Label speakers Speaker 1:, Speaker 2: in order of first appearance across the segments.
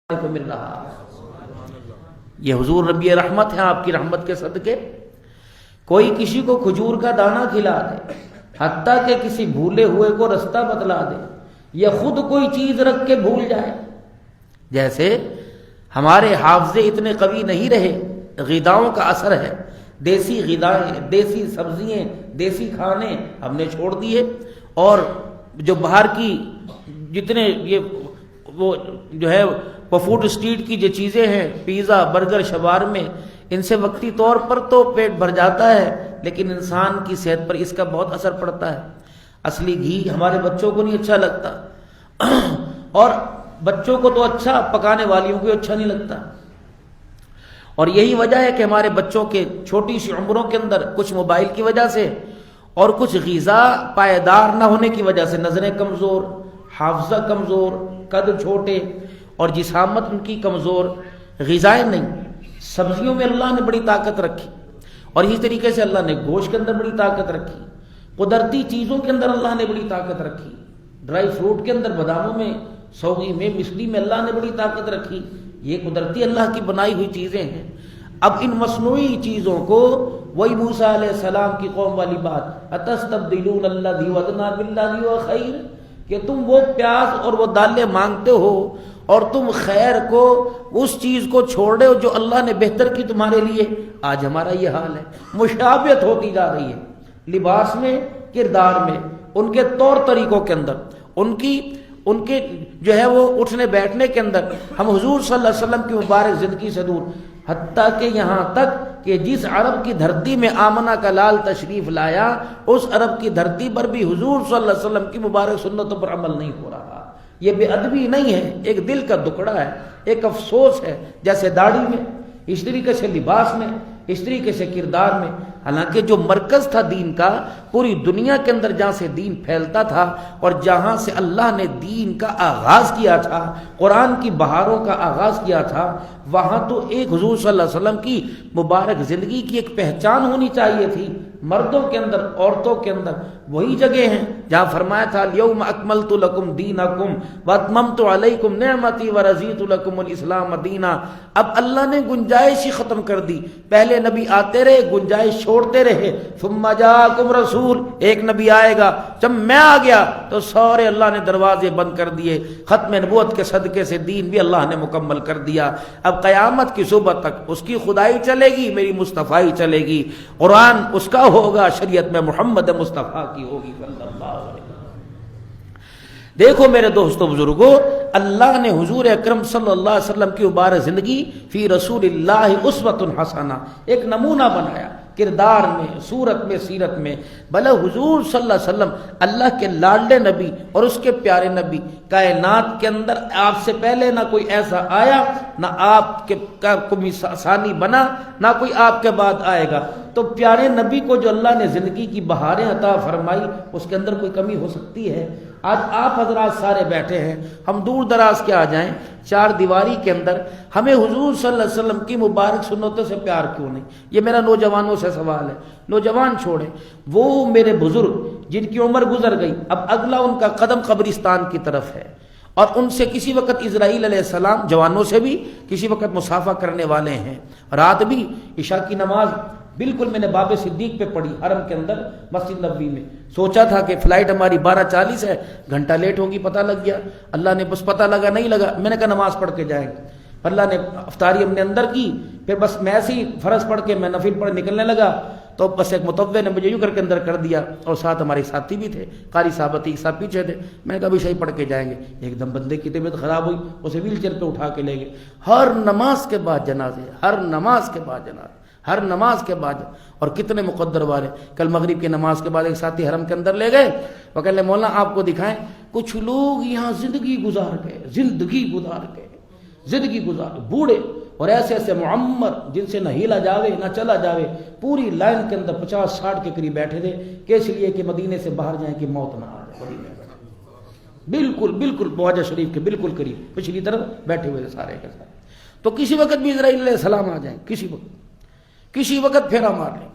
Speaker 1: کو مل رہا ہے۔ یہ حضور نبی رحمت ہے، آپ کی رحمت کے صدقے کوئی کسی کو کھجور کا دانہ کھلا دے، حتیٰ کہ کسی بھولے ہوئے کو رستہ بتلا دے، یا خود کوئی چیز رکھ کے بھول جائے۔ جیسے ہمارے حافظے اتنے قوی نہیں رہے، غذاؤں کا اثر ہے، دیسی غذائیں، دیسی سبزیاں، دیسی کھانے ہم نے چھوڑ دیے، اور جو باہر کی جتنے یہ وہ جو ہے وہ فوڈ اسٹریٹ کی جو چیزیں ہیں، پیزا، برگر، شوارمے، ان سے وقتی طور پر تو پیٹ بھر جاتا ہے، لیکن انسان کی صحت پر اس کا بہت اثر پڑتا ہے۔ اصلی گھی ہمارے بچوں کو نہیں اچھا لگتا، اور بچوں کو تو اچھا، پکانے والیوں کو اچھا نہیں لگتا۔ اور یہی وجہ ہے کہ ہمارے بچوں کے چھوٹی سی عمروں کے اندر کچھ موبائل کی وجہ سے اور کچھ غذا پائیدار نہ ہونے کی وجہ سے نظریں کمزور، حافظہ کمزور، قد چھوٹے، اور جسامت ان کی کمزور۔ غذائیں نہیں، سبزیوں میں اللہ نے بڑی طاقت رکھی، اور اسی طریقے سے اللہ نے گوشت کے اندر بڑی طاقت رکھی، قدرتی چیزوں کے اندر اللہ نے بڑی طاقت رکھی، ڈرائی فروٹ کے اندر، باداموں میں، سوگی میں، مچھلی میں اللہ نے بڑی طاقت رکھی۔ یہ قدرتی اللہ کی بنائی ہوئی چیزیں ہیں۔ اب ان مصنوعی چیزوں کو، وہی موسیٰ علیہ السلام کی قوم والی بات، اتستبدلون الذی ادنی بالذی هو خیر، کہ تم وہ پیاز اور وہ دالیں مانگتے ہو اور تم خیر کو، اس چیز کو چھوڑ رہے ہو جو اللہ نے بہتر کی تمہارے لیے۔ آج ہمارا یہ حال ہے، مشابہت ہوتی جا رہی ہے، لباس میں، کردار میں، ان کے طور طریقوں کے اندر، ان کے جو ہے وہ اٹھنے بیٹھنے کے اندر، ہم حضور صلی اللہ علیہ وسلم کی مبارک زندگی سے دور، حتیٰ کہ یہاں تک کہ جس عرب کی دھرتی میں آمنہ کا لال تشریف لایا، اس عرب کی دھرتی پر بھی حضور صلی اللہ علیہ وسلم کی مبارک سنتوں پر عمل نہیں ہو رہا۔ یہ بے ادبی نہیں ہے، ایک دل کا دکڑا ہے، ایک افسوس ہے، جیسے داڑھی میں، اس طریقے سے لباس میں، اس طریقے سے کردار میں۔ حالانکہ جو مرکز تھا دین کا، پوری دنیا کے اندر جہاں سے دین پھیلتا تھا اور جہاں سے اللہ نے دین کا آغاز کیا تھا، قرآن کی بہاروں کا آغاز کیا تھا، وہاں تو ایک حضور صلی اللہ علیہ وسلم کی مبارک زندگی کی ایک پہچان ہونی چاہیے تھی۔ مردوں کے اندر، عورتوں کے اندر وہی جگہ ہیں جہاں فرمایا تھا الیوم اکملت لکم دینکم واتممت علیکم نعمتی ورضیت لکم الاسلام دینا۔ اب اللہ نے گنجائش ہی ختم کر دی، پہلے نبی آتے رہے، گنجائش چھوڑتے رہے، ثم جاءکم رسول، ایک نبی آئے گا، جب میں آ گیا تو سارے اللہ نے دروازے بند کر دیے، ختم نبوت کے صدقے سے دین بھی اللہ نے مکمل کر دیا۔ اب قیامت کی صبح تک اس کی خدائی چلے گی، میری مصطفیٰ چلے گی، قرآن اس کا ہوگا، شریعت میں محمد مصطفیٰ کی ہوگی صلی اللہ علیہ وسلم۔ دیکھو میرے دوستو بزرگو، اللہ نے حضور اکرم صلی اللہ علیہ وسلم کی مبارک زندگی فی رسول اللہ اسوۃ حسنہ، ایک نمونہ بنایا، کردار میں، صورت میں، سیرت میں۔ بھلے حضور صلی اللہ علیہ وسلم اللہ کے لاڈلے نبی اور اس کے پیارے نبی، کائنات کے اندر آپ سے پہلے نہ کوئی ایسا آیا، نہ آپ کے کوئی ثانی بنا، نہ کوئی آپ کے بعد آئے گا، تو پیارے نبی کو جو اللہ نے زندگی کی بہاریں عطا فرمائی، اس کے اندر کوئی کمی ہو سکتی ہے؟ آج آپ حضرات سارے بیٹھے ہیں، ہم دور دراز کے آ جائیں، چار دیواری کے اندر ہمیں حضور صلی اللہ علیہ وسلم کی مبارک سنتوں سے پیار کیوں نہیں؟ یہ میرا نوجوانوں سے سوال ہے۔ نوجوان چھوڑیں، وہ میرے بزرگ جن کی عمر گزر گئی، اب اگلا ان کا قدم قبرستان کی طرف ہے، اور ان سے کسی وقت اسرائیل علیہ السلام، جوانوں سے بھی کسی وقت مصافحہ کرنے والے ہیں۔ رات بھی عشاء کی نماز بالکل میں نے باب صدیق پہ پڑھی، حرم کے اندر مسجد نبوی میں، سوچا تھا کہ فلائٹ ہماری 12:40 ہے، گھنٹہ لیٹ ہوگی، پتہ لگ گیا، اللہ نے بس پتہ لگا نہیں لگا، میں نے کہا نماز پڑھ کے جائیں گے، اللہ نے افطاری ہم نے اندر کی، پھر بس میں ایسے ہی فرض پڑھ کے میں نفل پڑھ نکلنے لگا، تو بس ایک متوع نے مجھے یوں کر کے اندر کر دیا، اور ساتھ ہمارے ساتھی بھی تھے، قاری صاحبتی ایک ساتھ پیچھے تھے، میں نے کہا بھی صحیح پڑھ کے جائیں گے۔ ایک دم بندے کی طبیعت خراب ہوئی، اسے ویل چیئر پہ اٹھا کے لے گئے۔ ہر نماز کے بعد جنازے، ہر نماز کے بعد جنازے، ہر نماز کے بعد، اور کتنے مقدر والے۔ کل مغرب کی نماز کے بعد ایک ساتھی حرم کے اندر لے گئے، وہ کہنے مولانا آپ کو دکھائیں، کچھ لوگ یہاں زندگی گزار گئے، بوڑھے اور ایسے ایسے معمر جن سے نہ ہیلا جاوے نہ چلا جاوے، پوری لائن کے اندر 50-60 کے قریب بیٹھے تھے، کہ اس لیے کہ مدینے سے باہر جائیں کہ موت نہ آ جائے۔ بالکل خواجہ شریف کے بالکل قریب پچھلی طرف بیٹھے ہوئے سارے کے سارے۔ تو کسی وقت بھی اسرائیل علیہ السلام آ جائیں، کسی وقت پھیرا مار لیں۔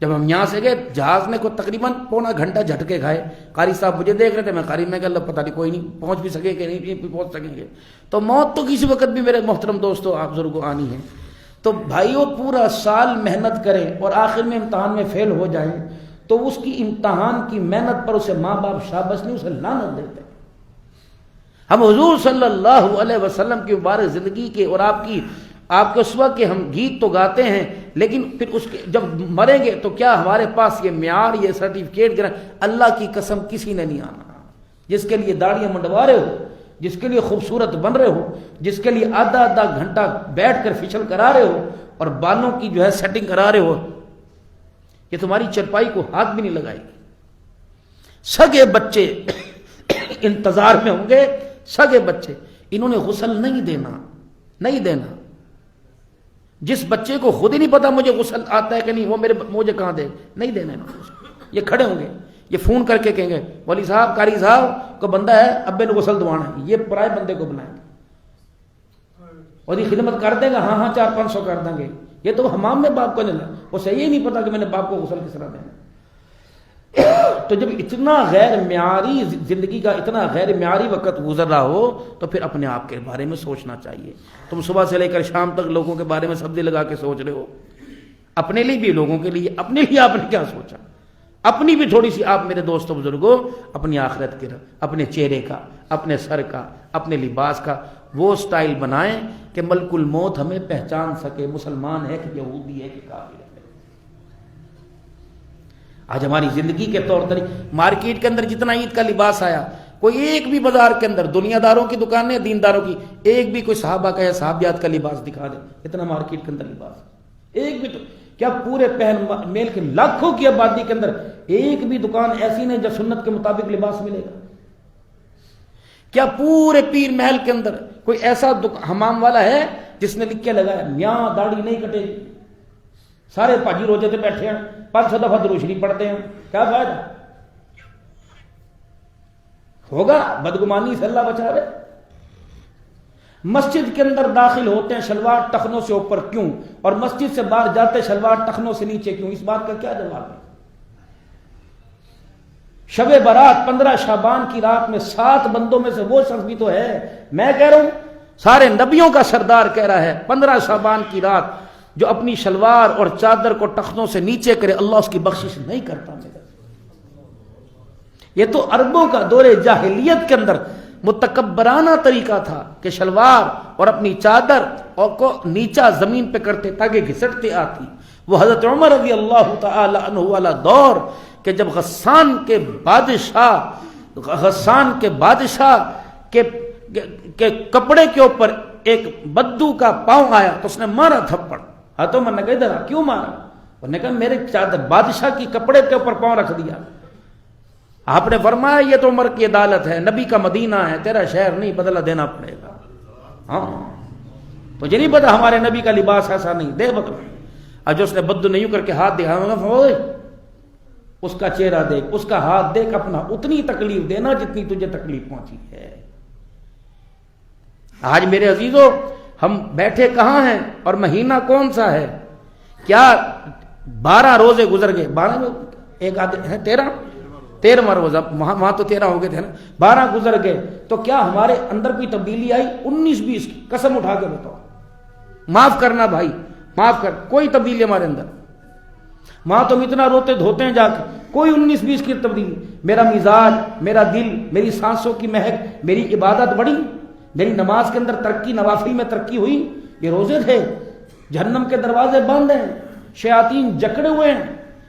Speaker 1: جب ہم یہاں سے گئے جہاز میں کو تقریباً پونا گھنٹہ جھٹکے کھائے. قاری صاحب مجھے دیکھ رہے تھے, میں قاری میں کہ اللہ پتہ نہیں کوئی نہیں پہنچ بھی سکے کہ نہیں پہنچ سکیں گے. تو موت تو کسی وقت بھی میرے محترم دوستو آپ بزرگوں آنی ہے. تو بھائیوں پورا سال محنت کریں اور آخر میں امتحان میں فیل ہو جائیں تو اس کی امتحان کی محنت پر اسے ماں باپ شاباش نہیں, اسے لعنت دیتے. ہم حضور صلی اللہ علیہ وسلم کی مبارک زندگی کے اور آپ کے اسوہ کے ہم گیت تو گاتے ہیں, لیکن پھر اس کے جب مریں گے تو کیا ہمارے پاس یہ معیار یہ سرٹیفکیٹ گرا؟ اللہ کی قسم کسی نے نہیں آنا. جس کے لیے داڑیاں منڈوا رہے ہو, جس کے لیے خوبصورت بن رہے ہو, جس کے لیے آدھا گھنٹہ بیٹھ کر فیشل کرا رہے ہو اور بالوں کی جو ہے سیٹنگ کرا رہے ہو, یہ تمہاری چرپائی کو ہاتھ بھی نہیں لگائے گی. سگے بچے انتظار میں ہوں گے, سگے بچے, انہوں نے غسل نہیں دینا. جس بچے کو خود ہی نہیں پتا مجھے غسل آتا ہے کہ نہیں, وہ مجھے کہاں دے, نہیں دینا. یہ کھڑے ہوں گے, یہ فون کر کے کہیں گے ولی صاحب قاری صاحب کو بندہ ہے ابے نے غسل دوانا ہے, یہ پرائے بندے کو بلائیں گے اور یہ خدمت کر دے گا, ہاں 400-500 کر دیں گے. یہ تو حمام میں باپ کو نہیں لا, وہ صحیح ہی نہیں پتا کہ میں نے باپ کو غسل کس طرح دینا. تو جب اتنا غیر معیاری زندگی کا اتنا غیر معیاری وقت گزر رہا ہو تو پھر اپنے آپ کے بارے میں سوچنا چاہیے. تم صبح سے لے کر شام تک لوگوں کے بارے میں سبزی لگا کے سوچ رہے ہو, اپنے لیے بھی لوگوں کے لیے, اپنے لیے آپ نے کیا سوچا؟ اپنی بھی تھوڑی سی آپ میرے دوستوں بزرگوں اپنی آخرت کے, اپنے چہرے کا, اپنے سر کا, اپنے لباس کا وہ سٹائل بنائیں کہ ملک الموت ہمیں پہچان سکے, مسلمان ہے کہ یہودی ہے کہ کافر ہے. آج ہماری زندگی کے طور طریقے, مارکیٹ کے اندر جتنا عید کا لباس آیا, کوئی ایک بھی بازار کے اندر دنیا داروں کی دکانیں, دینداروں کی, ایک بھی کوئی صحابہ کا یا صحابیات کا لباس دکھا دے. اتنا مارکیٹ کے اندر لباس, ایک بھی تو کیا پورے پہن میل کے لاکھوں کی آبادی کے اندر ایک بھی دکان ایسی نہیں جب سنت کے مطابق لباس ملے گا؟ کیا پورے پیر محل کے اندر کوئی ایسا حمام والا ہے جس نے لکھ کے لگایا میاں داڑھی نہیں کٹے گی؟ سارے پاجی روزے تے بیٹھے ہیں, 500 دفعہ درود شریف پڑھتے ہیں, کیا فائدہ ہوگا؟ بدگمانی سے اللہ بچاوے. مسجد کے اندر داخل ہوتے ہیں شلوار ٹخنوں سے اوپر کیوں, اور مسجد سے باہر جاتے شلوار ٹخنوں سے نیچے کیوں؟ اس بات کا کیا جواب ہے؟ شب برات 15 شعبان کی رات میں 7 بندوں میں سے وہ شخص بھی تو ہے, میں کہہ رہا ہوں سارے نبیوں کا سردار کہہ رہا ہے 15 شعبان کی رات جو اپنی شلوار اور چادر کو ٹخنوں سے نیچے کرے اللہ اس کی بخشش نہیں کرتا. میرا یہ تو عربوں کا دور جاہلیت کے اندر متکبرانہ طریقہ تھا کہ شلوار اور اپنی چادر کو نیچا زمین پہ کرتے تاکہ گھسٹتے آتی. وہ حضرت عمر رضی اللہ تعالی عنہ والا دور کہ جب غسان کے بادشاہ کے کپڑے کے اوپر ایک بدو کا پاؤں آیا تو اس نے مارا تھپڑ. ہاتھوں میں نے کہا ادھر کیوں مارا؟ انہوں نے کہا میرے چادر بادشاہ کی کپڑے کے اوپر پاؤں رکھ دیا. آپ نے فرمایا یہ تو عمر کی عدالت ہے, نبی کا مدینہ ہے, تیرا شہر نہیں, بدلہ دینا پڑے گا. ہاں تجھے نہیں پتا ہمارے نبی کا لباس ایسا نہیں, دے بدلہ. جو اس نے بدو نہیں کر کے ہاتھ دکھا, اس کا چہرہ دیکھ, اس کا ہاتھ دیکھ, اپنا اتنی تکلیف دینا جتنی تجھے تکلیف پہنچی ہے. آج میرے عزیزوں ہم بیٹھے کہاں ہیں اور مہینہ کون سا ہے؟ کیا 12 روزے گزر گئے, 12 میں ایک آدھے ہیں 13 روزہ, وہاں تو 13 ہو گئے تھے نا, 12 گزر گئے تو کیا ہمارے اندر کوئی تبدیلی آئی؟ 19-20 کی قسم اٹھا کے بتاؤ. معاف کرنا بھائی, معاف کر, کوئی تبدیلی ہمارے اندر. ماں تم اتنا روتے دھوتے ہیں جا کے, کوئی 19-20 کی تبدیلی. میرا مزاج, میرا دل, میری سانسوں کی مہک, میری عبادت بڑی, میری نماز کے اندر ترقی, نوافل میں ترقی ہوئی. یہ روزے تھے, جہنم کے دروازے بند ہیں, شیاطین جکڑے ہوئے ہیں,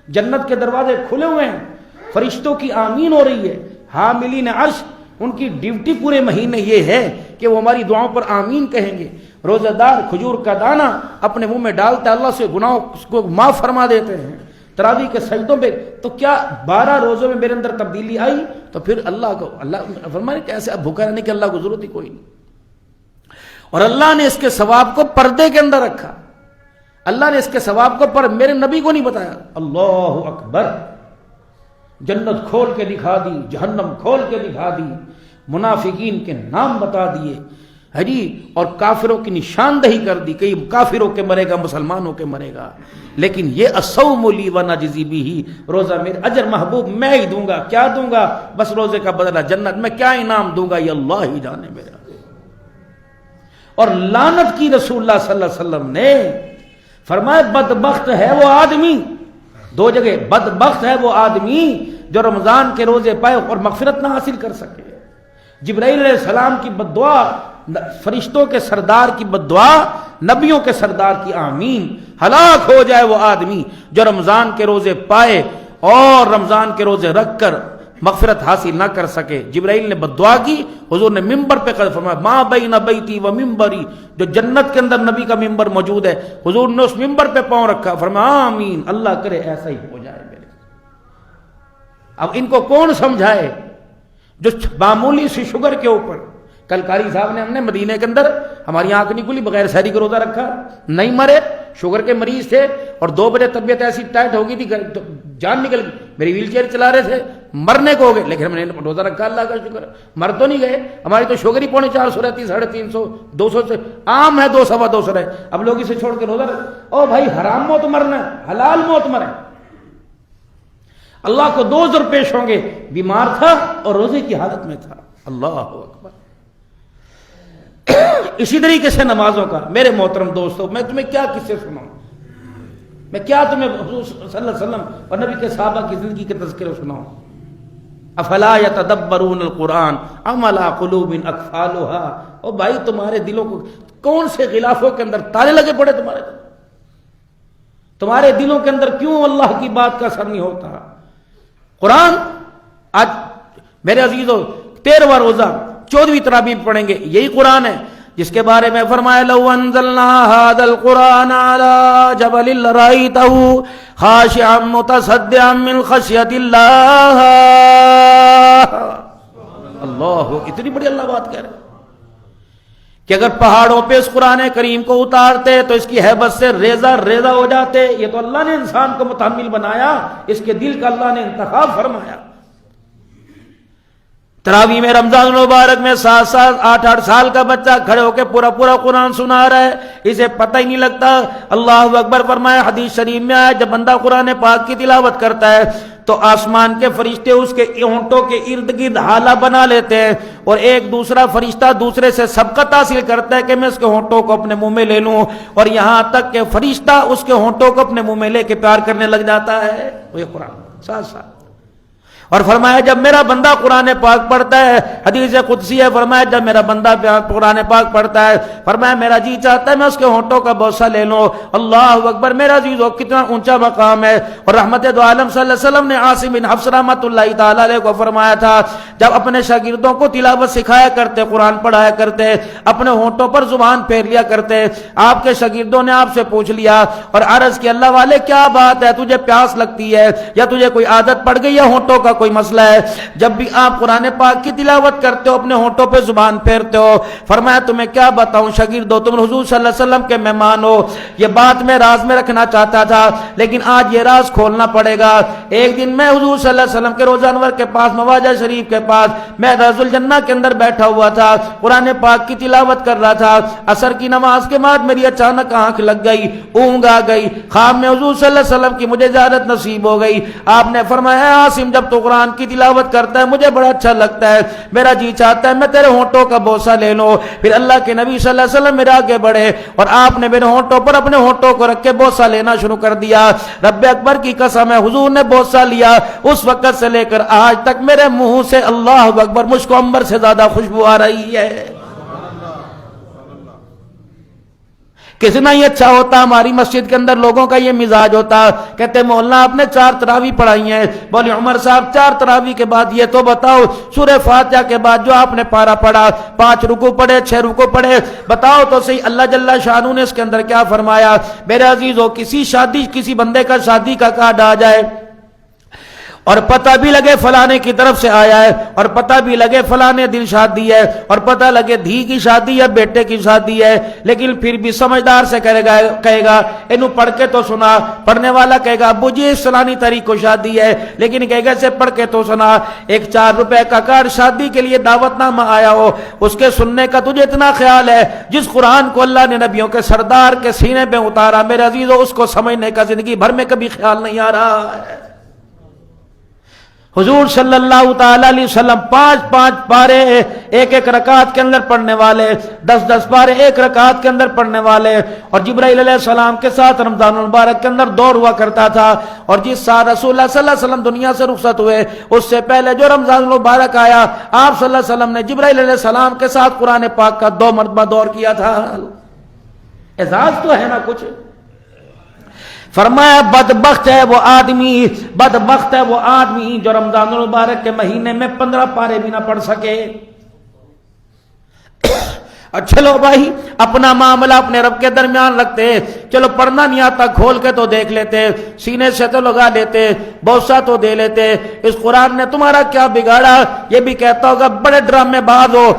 Speaker 1: جنت کے دروازے کھلے ہوئے ہیں, فرشتوں کی آمین ہو رہی ہے. حاملین عرش ان کی ڈیوٹی پورے مہینے یہ ہے کہ وہ ہماری دعاؤں پر آمین کہیں گے. روزہ دار کھجور کا دانہ اپنے منہ میں ڈالتا ہے, اللہ سے گناہوں کو معاف فرما دیتے ہیں. تراویح کے سجدوں پہ تو کیا 12 روزوں میں میرے اندر تبدیلی آئی؟ تو پھر اللہ فرمائے کیسے اب بھوکا رہنے کی اللہ کو ضرورت ہی کوئی نہیں. اور اللہ نے اس کے ثواب کو پردے کے اندر رکھا. اللہ نے اس کے ثواب کو میرے نبی کو نہیں بتایا. اللہ اکبر, جنت کھول کے دکھا دی, جہنم کھول کے دکھا دی, منافقین کے نام بتا دیے. ہے جی، اور کافروں کی نشاندہی کر دی کہ کافروں کے مرے گا، مسلمانوں کے مرے گا، لیکن یہ الصوم لی ونجزی بہ، روزہ میرے اجر محبوب میں ہی دوں گا، کیا دوں گا؟ بس روزے کا بدلہ جنت، میں کیا انعام دوں گا یہ اللہ ہی جانے میرا۔ اور لعنت کی رسول اللہ صلی اللہ علیہ وسلم نے، فرمایا بدبخت ہے وہ آدمی، دو جگہ، بدبخت ہے وہ آدمی جو رمضان کے روزے پائے اور مغفرت نہ حاصل کر سکے۔ جبرائیل علیہ السلام کی بددعا، فرشتوں کے سردار کی بددعا، نبیوں کے سردار کی آمین، ہلاک ہو جائے وہ آدمی جو رمضان کے روزے پائے اور رمضان کے روزے رکھ کر مغفرت حاصل نہ کر سکے۔ جبرائیل نے بددعا کی، حضور نے ممبر پہ قدم فرمایا ما بین بیتی و ممبری، جو جنت کے اندر نبی کا ممبر موجود ہے، حضور نے اس ممبر پہ پاؤں رکھا، فرمایا آمین، اللہ کرے ایسا ہی ہو جائے میرے۔ اب ان کو کون سمجھائے جو معمولی سی شوگر کے اوپر، کل قاری صاحب نے، ہم نے مدینے کے اندر ہماری آنکھ نہیں کھلی، بغیر سحری کا روزہ رکھا، نہیں مرے، شوگر کے مریض تھے، اور 2 بجے طبیعت ایسی ٹائٹ ہو گئی تھی جان نکل گئی، میری ویل چیئر چلا رہے تھے، مرنے کو ہو گئے، لیکن ہم نے روزہ رکھا، اللہ کا شکر، مر تو نہیں گئے۔ ہماری تو شوگر ہی 450 رہتی، 350 200 سے عام ہے، 200 سوا 200 رہے، اب لوگ اسے چھوڑ کے روزہ رکھ، او بھائی حرام موت مرنا ہے، حلال موت مرے۔ اللہ کو 2 عذر پیش ہوں گے، بیمار تھا اور روزے کی حالت میں تھا، اللہ اکبر۔ اسی طریقے سے نمازوں کا، میرے محترم دوستو، میں تمہیں کیا قصے سناؤں، میں کیا تمہیں حضور صلی اللہ علیہ وسلم اور نبی کے صحابہ کی زندگی کے تذکرے سناؤں۔ افلا یتدبرون القرآن ام علی قلوب اقفالها، او بھائی تمہارے دلوں کو کون سے غلافوں کے اندر تالے لگے پڑے، تمہارے دلوں کے اندر کیوں اللہ کی بات کا اثر نہیں ہوتا؟ قرآن آج میرے عزیزو 13واں روزہ 14ویں تراویح پڑھیں گے، یہی قرآن ہے جس کے بارے میں فرمایا لو انزلنا هذا القرآن على جبل لرأيته خاشعا متصدعا من خشية الله۔ اللہ، اتنی بڑی اللہ بات کہہ رہے کہ اگر پہاڑوں پہ اس قرآن کریم کو اتارتے تو اس کی ہیبت سے ریزہ ریزہ ہو جاتے۔ یہ تو اللہ نے انسان کو متحمل بنایا، اس کے دل کا اللہ نے انتخاب فرمایا۔ تراویح میں رمضان المبارک میں 7 8 سال کا بچہ کھڑے ہو کے پورا قرآن سنا رہا ہے، اسے پتہ ہی نہیں لگتا۔ اللہ اکبر فرمایا، حدیث شریف میں آیا جب بندہ قرآن پاک کی تلاوت کرتا ہے تو آسمان کے فرشتے اس کے ہونٹوں کے ارد گرد حالہ بنا لیتے ہیں، اور ایک دوسرا فرشتہ دوسرے سے سبقت حاصل کرتا ہے کہ میں اس کے ہونٹوں کو اپنے منہ میں لے لوں، اور یہاں تک کہ فرشتہ اس کے ہونٹوں کو اپنے منہ میں لے کے پیار کرنے لگ جاتا ہے۔ وہ یہ قرآن ساتھ اور فرمایا جب میرا بندہ قرآن پاک پڑھتا ہے، حدیث قدسی ہے، فرمایا جب میرا بندہ قرآن پاک پڑھتا ہے، فرمایا میرا جی چاہتا ہے میں اس کے ہونٹوں کا بوسہ لے لوں۔ اللہ اکبر، میرا عزیزو کتنا اونچا مقام ہے۔ اور رحمت دو عالم صلی اللہ علیہ وسلم نے عاصم بن حفص رحمۃ اللہ تعالی علیہ کو فرمایا تھا جب اپنے شاگردوں کو تلاوت سکھایا کرتے، قرآن پڑھایا کرتے، اپنے ہونٹوں پر زبان پھیر لیا کرتے، آپ کے شاگردوں نے آپ سے پوچھ لیا اور عرض کی اللہ والے کیا بات ہے، تجھے پیاس لگتی ہے یا تجھے کوئی عادت پڑ گئی ہے ہونٹوں کا کوئی مسئلہ ہے؟ جب بھی آپ قرآن پاک کی تلاوت کرتے ہو اپنے ہونٹوں پہ زبان پھیرتے ہو۔ فرمایا تمہیں کیا بتاؤں شاگردو، تم حضور صلی اللہ علیہ وسلم کے مہمان ہو، یہ بات میں راز میں رکھنا چاہتا تھا لیکن آج یہ راز کھولنا پڑے گا۔ ایک دن میں حضور صلی اللہ علیہ وسلم کے روضہ انور کے پاس، مواجہ شریف کے پاس، میں رض الجنہ کے اندر بیٹھا ہوا تھا، قرآن پاک کی تلاوت کر رہا تھا۔ عصر کی نماز کے بعد میری اچانک آنکھ لگ گئی، اونگ آ گئی، خواب میں حضور صلی اللہ علیہ وسلم کی مجھے زیارت نصیب ہو گئی۔ آپ نے فرمایا عاصم جب تو قرآن کی تلاوت کرتا ہے مجھے بڑا اچھا لگتا ہے، میرا جی چاہتا ہے میں تیرے ہونٹوں کا بوسہ لے لوں۔ پھر اللہ کے نبی صلی اللہ علیہ وسلم میرے آگے بڑھے اور آپ نے میرے ہونٹوں پر اپنے ہونٹوں کو رکھ کے بوسہ لینا شروع کر دیا۔ رب اکبر کی قسم ہے حضور نے بوسہ لیا، اس وقت سے لے کر آج تک میرے منہ سے اللہ اکبر مجھ کو عنبر سے زیادہ خوشبو آ رہی ہے۔ کتنا ہی اچھا ہوتا ہماری مسجد کے اندر لوگوں کا یہ مزاج ہوتا، کہتے مولانا آپ نے 4 تراویح پڑھائی ہیں، بولے عمر صاحب 4 تراویح کے بعد یہ تو بتاؤ سورہ فاتحہ کے بعد جو آپ نے پارہ پڑھا، 5 رکوع پڑھے 6 رکوع پڑھے، بتاؤ تو صحیح اللہ جل شانہ نے اس کے اندر کیا فرمایا؟ میرے عزیزو کسی بندے کا شادی کا کارڈ آ جائے اور پتہ بھی لگے فلانے کی طرف سے آیا ہے، اور پتہ بھی لگے فلانے دن شادی ہے، اور پتہ لگے دھی کی شادی ہے، بیٹے کی شادی ہے، لیکن پھر بھی سمجھدار سے کہے گا انہوں پڑھ کے تو سنا، پڑھنے والا کہے گا ابو جی فلانی تاریخ کو شادی ہے، لیکن کہے گا سے پڑھ کے تو سنا، ایک 4 روپے کا کارڈ شادی کے لیے دعوت نامہ آیا ہو، اس کے سننے کا تجھے اتنا خیال ہے، جس قرآن کو اللہ نے نبیوں کے سردار کے سینے پہ اتارا میرے عزیزو، اس کو سمجھنے کا زندگی بھر میں کبھی خیال نہیں آ رہا ہے۔ حضور صلی اللہ تعالی علیہ وسلم 5 پارے ایک رکعت کے اندر پڑھنے والے، 10 پارے ایک رکعت کے اندر پڑھنے والے، اور جبرائیل علیہ السلام کے ساتھ رمضان المبارک کے اندر دور ہوا کرتا تھا، اور جس سال رسول اللہ صلی اللہ علیہ وسلم دنیا سے رخصت ہوئے اس سے پہلے جو رمضان المبارک آیا، آپ صلی اللہ علیہ وسلم نے جبرائیل علیہ السلام کے ساتھ قرآن پاک کا 2 مرتبہ دور کیا تھا۔ اعزاز تو ہے نا کچھ۔ فرمایا بدبخت ہے وہ آدمی، بدبخت ہے وہ آدمی جو رمضان المبارک کے مہینے میں 15 پارے بھی نہ پڑھ سکے۔ چلو بھائی اپنا معاملہ اپنے رب کے درمیان رکھتے، چلو پڑھنا نہیں آتا کھول کے تو دیکھ لیتے، سینے سے تو لگا لیتے، بوسہ تو دے لیتے، اس قرآن نے تمہارا کیا بگاڑا؟ یہ بھی کہتا ہوگا بڑے ڈرامے باز ہو،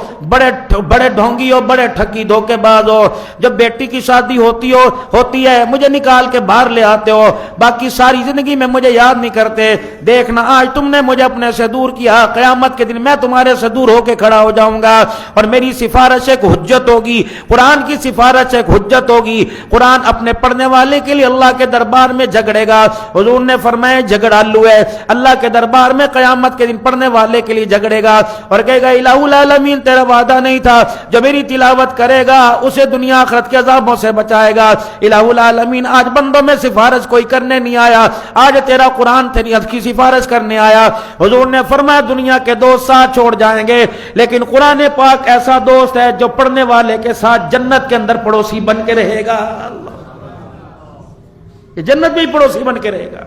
Speaker 1: بڑے ڈھونگی ہو، بڑے ٹھگی دھوکے باز ہو، جب بیٹی کی شادی ہوتی ہے مجھے نکال کے باہر لے آتے ہو، باقی ساری زندگی میں مجھے یاد نہیں کرتے، دیکھنا آج تم نے مجھے اپنے سے دور کیا، قیامت کے دن میں تمہارے سے دور ہو کے کھڑا ہو جاؤں گا، اور میری سفارش ایک حجت ہوگی، قرآن کی سفارش ایک حجت ہوگی، قرآن اپنے پڑھنے والے کے لیے اللہ کے دربار میں جھگڑے گا۔ حضور نے فرمایا جھگڑالو ہے، اللہ کے دربار میں قیامت کے دن پڑھنے والے کے لیے جھگڑے گا اور کہے گا الہ العالمین تیرا وعدہ نہیں تھا جو میری تلاوت کرے گا اسے دنیا آخرت کے عذابوں سے بچائے گا، الہ العالمین آج بندوں میں سفارش کوئی کرنے نہیں آیا، آج تیرا قرآن تیری حد کی سفارش کرنے آیا۔ حضور نے فرمایا دنیا کے دوست ساتھ چھوڑ جائیں گے لیکن قرآن پاک ایسا دوست ہے جو پڑھنے والے کے ساتھ جنت کے اندر پڑوسی بن کے رہے گا، یہ جنت میں ہی پڑوسی بن کے رہے گا۔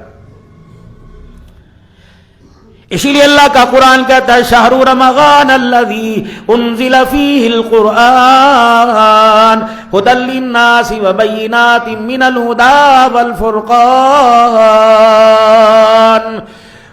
Speaker 1: اسی لیے اللہ کا قرآن کہتا ہے شہر رمضان الذی انزل فیہ القرآن ھدی للناس وبینات من الھدی والفرقان،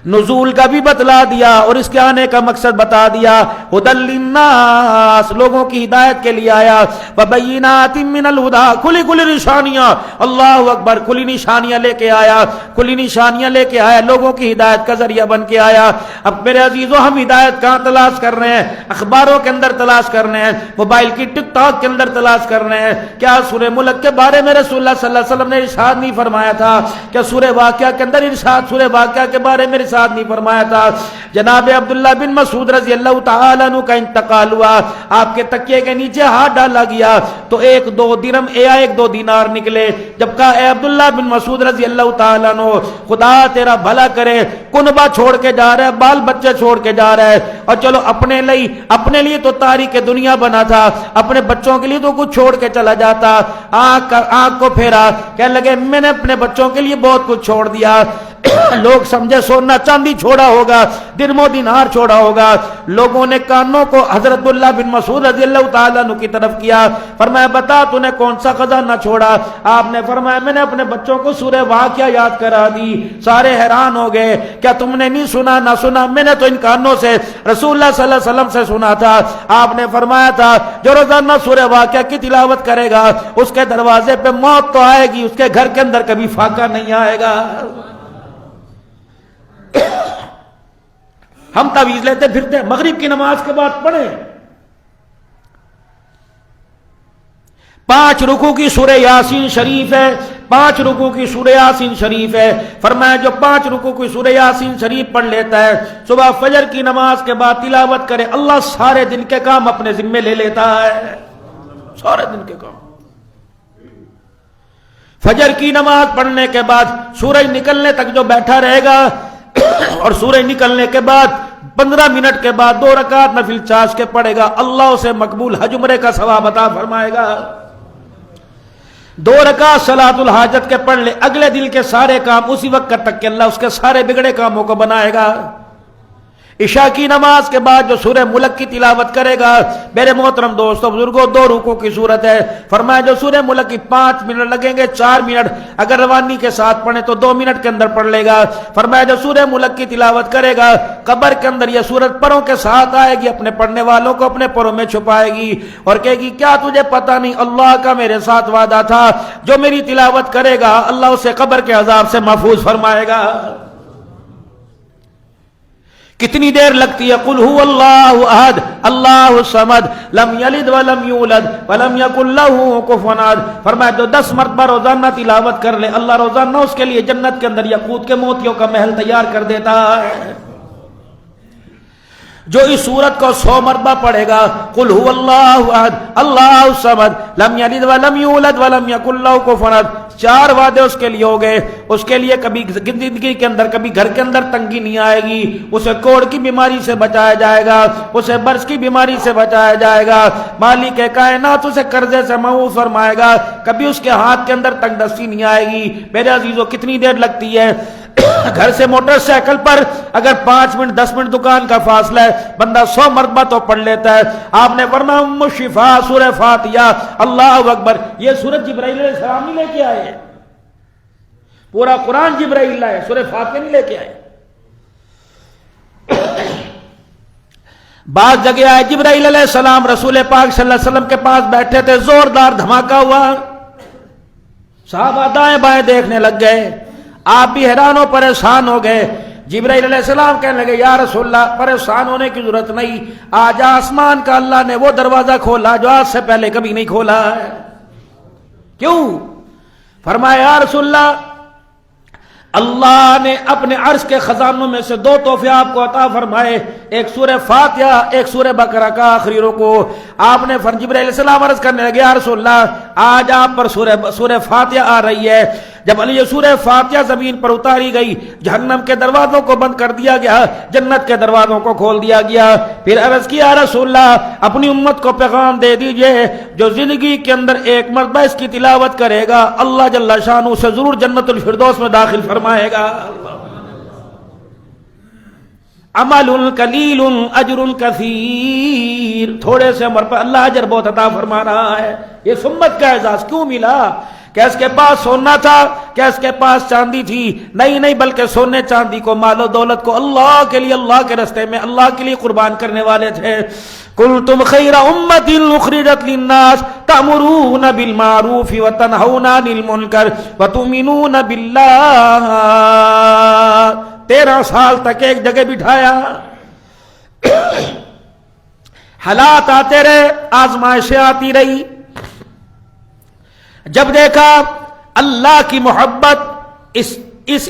Speaker 1: نزول کا بھی بتلا دیا اور اس کے آنے کا مقصد بتا دیا، ھدی للناس لوگوں کی ہدایت کے لیے آیا، وبینات من الھدی کھلی کھلی نشانیاں، اللہ اکبر کھلی نشانیاں لے کے آیا، کھلی نشانیاں لے کے آیا، لوگوں کی ہدایت کا ذریعہ بن کے آیا۔ اب میرے عزیزو ہم ہدایت کہاں تلاش کر رہے ہیں؟ اخباروں کے اندر تلاش کر رہے ہیں، موبائل کی ٹک ٹاک کے اندر تلاش کر رہے ہیں۔ کیا سورہ ملک کے بارے میں رسول اللہ صلی اللہ علیہ وسلم نے ارشاد نہیں فرمایا تھا؟ کیا سورہ واقعہ کے اندر سورہ واقعہ کے بارے میں ارشاد نہیں فرمایا تھا؟ جناب عبداللہ بن مسعود رضی اللہ تعالیٰ عنہ کا انتقال ہوا، آپ کے تکیے کے نیچے ہاتھ ڈالا گیا تو 1-2 درہم یا 1-2 دینار نکلے۔ جب کہا اے عبداللہ بن مسعود رضی اللہ تعالیٰ عنہ خدا تیرا بھلا کرے، کنبہ چھوڑ کے جا رہا ہے، بال بچے چھوڑ کے جا رہا ہے، اور چلو اپنے لیے تو تاریخ دنیا بنا تھا، اپنے بچوں کے لیے تو کچھ چھوڑ کے چلا جاتا۔ آنکھ کو پھیرا، کہنے لگے میں نے اپنے بچوں کے لیے بہت کچھ چھوڑ دیا، لوگ سمجھے سونا چاندی چھوڑا ہوگا، درم و دینار چھوڑا ہوگا۔ لوگوں نے کانوں کو حضرت اللہ بن مسعود رضی اللہ تعالیٰ عنہ کی طرف کیا، فرمایا بتا تو نے کون سا خزانہ چھوڑا؟ آپ نے فرمایا میں نے اپنے بچوں کو سورہ واقعہ یاد کرا دی۔ سارے حیران ہو گئے، کیا تم نے نہیں سنا؟ نہ سنا، میں نے تو ان کانوں سے رسول اللہ صلی اللہ علیہ وسلم سے سنا تھا۔ آپ نے فرمایا تھا جو روزانہ سورہ واقعہ کی تلاوت کرے گا اس کے دروازے پہ موت تو آئے گی، اس کے گھر کے اندر کبھی فاقہ نہیں آئے گا۔ ہم تعویذ لیتے پھرتے ہیں، مغرب کی نماز کے بعد پڑھیں 5 رکوع کی سورہ یاسین شریف ہے، 5 رکوع کی سورہ یاسین شریف ہے۔ فرمایا جو 5 رکوع کی سورہ یاسین شریف پڑھ لیتا ہے، صبح فجر کی نماز کے بعد تلاوت کرے، اللہ سارے دن کے کام اپنے ذمے لے لیتا ہے، سارے دن کے کام۔ فجر کی نماز پڑھنے کے بعد سورج نکلنے تک جو بیٹھا رہے گا اور سورج نکلنے کے بعد 15 منٹ کے بعد 2 رکعت نفل چاش کے پڑھے گا، اللہ اسے مقبول حج عمرے کا ثواب عطا فرمائے گا۔ 2 رکعت صلاۃ الحاجت کے پڑھ لے، اگلے دن کے سارے کام اسی وقت تک کہ اللہ اس کے سارے بگڑے کاموں کو بنائے گا۔ عشاء کی نماز کے بعد جو سورہ ملک کی تلاوت کرے گا، میرے محترم دوستوں بزرگوں، 2 رکوع کی صورت ہے، فرمایا جو سورہ ملک کی 5 منٹ لگیں گے، 4 منٹ اگر روانی کے ساتھ پڑھیں تو 2 منٹ کے اندر پڑھ لے گا۔ فرمایا جو سورہ ملک کی تلاوت کرے گا، قبر کے اندر یہ سورت پروں کے ساتھ آئے گی، اپنے پڑھنے والوں کو اپنے پروں میں چھپائے گی اور کہے گی کیا تجھے پتہ نہیں اللہ کا میرے ساتھ وعدہ تھا، جو میری تلاوت کرے گا اللہ اسے قبر کے عذاب سے محفوظ فرمائے گا۔ کتنی دیر لگتی ہے؟ قل هو اللہ احد اللہ الصمد لم یلد ولم یولد ولم یکن له کفوا احد۔ فرمایا جو 10 مرتبہ روزانہ تلاوت کر لے، اللہ روزانہ اس کے لیے جنت کے اندر یاقوت کے موتیوں کا محل تیار کر دیتا ہے۔ جو اس سورت کو 100 مرتبہ پڑھے گا، قل هو اللہ احد اللہ الصمد لم یلد ولم یولد ولم یکن له کفوا احد، 4 وعدے اس کے لیے ہو گئے۔ اس کے لیے کبھی زندگی کے اندر کبھی گھر کے اندر تنگی نہیں آئے گی، اسے کوڑ کی بیماری سے بچایا جائے گا، اسے برس کی بیماری سے بچایا جائے گا، مالک کائنات اسے قرضے سے محفوظ فرمائے گا، کبھی اس کے ہاتھ کے اندر تنگ دستی نہیں آئے گی۔ میرے عزیزو کتنی دیر لگتی ہے؟ گھر سے موٹر سائیکل پر اگر 5 منٹ 10 منٹ دکان کا فاصلہ ہے، بندہ 100 مرتبہ تو پڑھ لیتا ہے۔ آپ نے فرمایا ام الشفا سورہ فاتحہ، اللہ اکبر، یہ سورت جبرائیل علیہ السلام نہیں لے کے آئے ہیں، پورا قرآن جبرائیل لائے، سورہ فاتحہ نہیں لے کے آئے۔ بعض جگہ آئے جبرائیل علیہ السلام رسول پاک صلی اللہ علیہ وسلم کے پاس بیٹھے تھے، زوردار دھماکہ ہوا، صحابہ دائیں بائیں دیکھنے لگ گئے، آپ بھی حیران و پریشان ہو گئے۔ جبرائیل علیہ السلام کہنے لگے یا رسول اللہ پریشان ہونے کی ضرورت نہیں، آج آسمان کا اللہ نے وہ دروازہ کھولا جو آج سے پہلے کبھی نہیں کھولا ہے۔ کیوں؟ فرمایا یا رسول اللہ اللہ نے اپنے عرش کے خزانوں میں سے 2 تحفے آپ کو عطا فرمائے، ایک سورہ فاتحہ ایک سورہ بقرہ کا آخری رکوع۔ آپ نے جبرائیل علیہ السلام عرض کرنے لگے یا رسول اللہ آج آپ پر سورہ فاتحہ آ رہی ہے۔ جب یہ سورہ فاتحہ زمین پر اتاری گئی، جہنم کے دروازوں کو بند کر دیا گیا، جنت کے دروازوں کو کھول دیا گیا۔ پھر عرض کیا رسول اللہ اپنی امت کو پیغام دے دیجئے جو زندگی کے اندر ایک مرتبہ اس کی تلاوت کرے گا اللہ جل شانہ اسے ضرور جنت الفردوس میں داخل فرمائے گا۔ عمل قلیل اجر کثیر، تھوڑے سے عمر پر اللہ اجر بہت عطا فرما رہا ہے۔ یہ سمت کا اعزاز کیوں ملا؟ کیا اس کے پاس سونا تھا؟ کیا اس کے پاس چاندی تھی؟ نہیں، بلکہ سونے چاندی کو مال و دولت کو اللہ کے لیے، اللہ کے راستے میں اللہ کے لیے قربان کرنے والے تھے۔ کنتم خیر امۃ اخرجت للناس تأمرون بالمعروف وتنہون عن المنکر وتؤمنون باللہ۔ 13 سال تک ایک جگہ بٹھایا، حالات آتے رہے، آزمائشیں آتی رہی، جب دیکھا اللہ کی محبت اس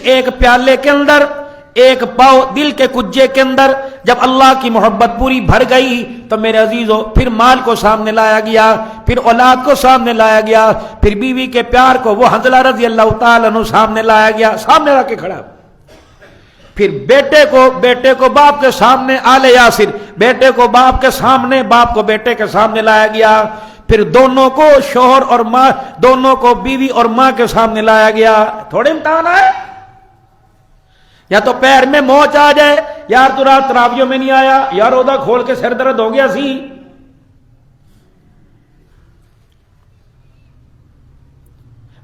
Speaker 1: ایک پیالے کے اندر، ایک پاؤ دل کے کجے کے اندر جب اللہ کی محبت پوری بھر گئی تو میرے عزیزو پھر مال کو سامنے لایا گیا، پھر اولاد کو سامنے لایا گیا، پھر بیوی کے پیار کو وہ حنظلہ رضی اللہ تعالیٰ عنہ سامنے لایا گیا، سامنے لا کے کھڑا، پھر بیٹے کو باپ کے سامنے آل یاسر، بیٹے کو باپ کے سامنے، باپ کو بیٹے کے سامنے لایا گیا، پھر دونوں کو شوہر اور ماں، دونوں کو بیوی اور ماں کے سامنے لایا گیا۔ تھوڑے امتحان آئے، یا تو پیر میں موچ آ جائے، یار تو رات تراویوں میں نہیں آیا، یار روزہ کھول کے سر درد ہو گیا سی۔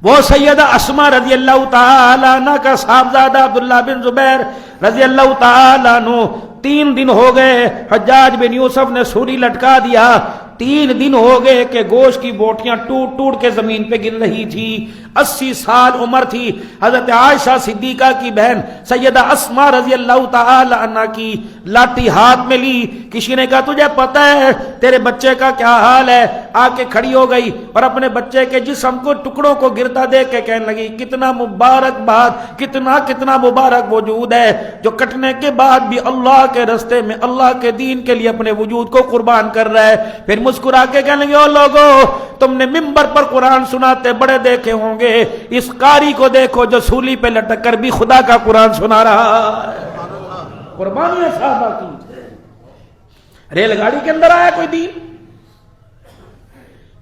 Speaker 1: وہ سیدہ اسماء رضی اللہ تعالی عنہ کا صاحبزادہ عبداللہ بن زبیر رضی اللہ تعالی عنہ، 3 دن ہو گئے حجاج بن یوسف نے سولی لٹکا دیا، 3 دن ہو گئے کہ گوشت کی بوٹیاں ٹوٹ ٹوٹ کے زمین پہ گر رہی تھی، 80 سال عمر تھی، حضرت عائشہ صدیقہ کی بہن سیدہ اسماء رضی اللہ تعالی عنہ کی لاٹھی ہاتھ میں لی، کسی نے کہا تجھے پتہ ہے تیرے بچے کا کیا حال ہے؟ آ کے کھڑی ہو گئی اور اپنے بچے کے جسم کو ٹکڑوں کو گرتا دیکھ کے کہنے لگی کتنا مبارک بات، کتنا مبارک وجود ہے جو کٹنے کے بعد بھی اللہ کے راستے میں اللہ کے دین کے لیے اپنے وجود کو قربان کر رہا ہے۔ پھر مسکرا کے کہنے لگے او لوگو تم نے ممبر پر قرآن سناتے بڑے دیکھے ہوں گے، اس قاری کو دیکھو جو سولی پہ لٹک کر بھی خدا کا قرآن سنا رہا ہے۔ قربانی صحابہ کی، ریل گاڑی کے اندر آیا کوئی دین،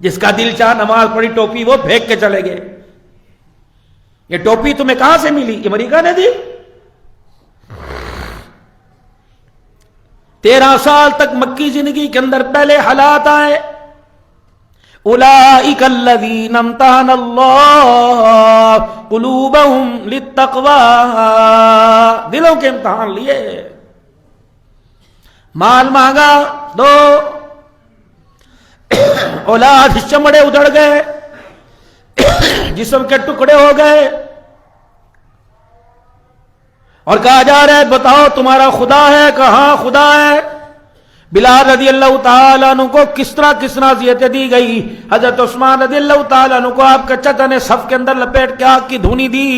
Speaker 1: جس کا دل چاہ نماز پڑھی ٹوپی وہ پھینک کے چلے گئے۔ یہ ٹوپی تمہیں کہاں سے ملی؟ امریکہ نے دی؟ 13 سال تک مکی زندگی کے اندر پہلے حالات آئے، اولئک الذین امتحن اللہ قلوبہم للتقوی، دلوں کے امتحان لیے، مال مانگا دو، اولاد چمڑے ادھڑ گئے، جسم کے ٹکڑے ہو گئے، اور کہا جا رہا ہے بتاؤ تمہارا خدا ہے؟ کہاں خدا ہے؟ بلال رضی اللہ تعالیٰ عنہ کو کس طرح اذیتیں دی گئی، حضرت عثمان رضی اللہ تعالیٰ عنہ کو آپ کے چچا نے صف کے اندر لپیٹ کے آگ کی دھونی دی،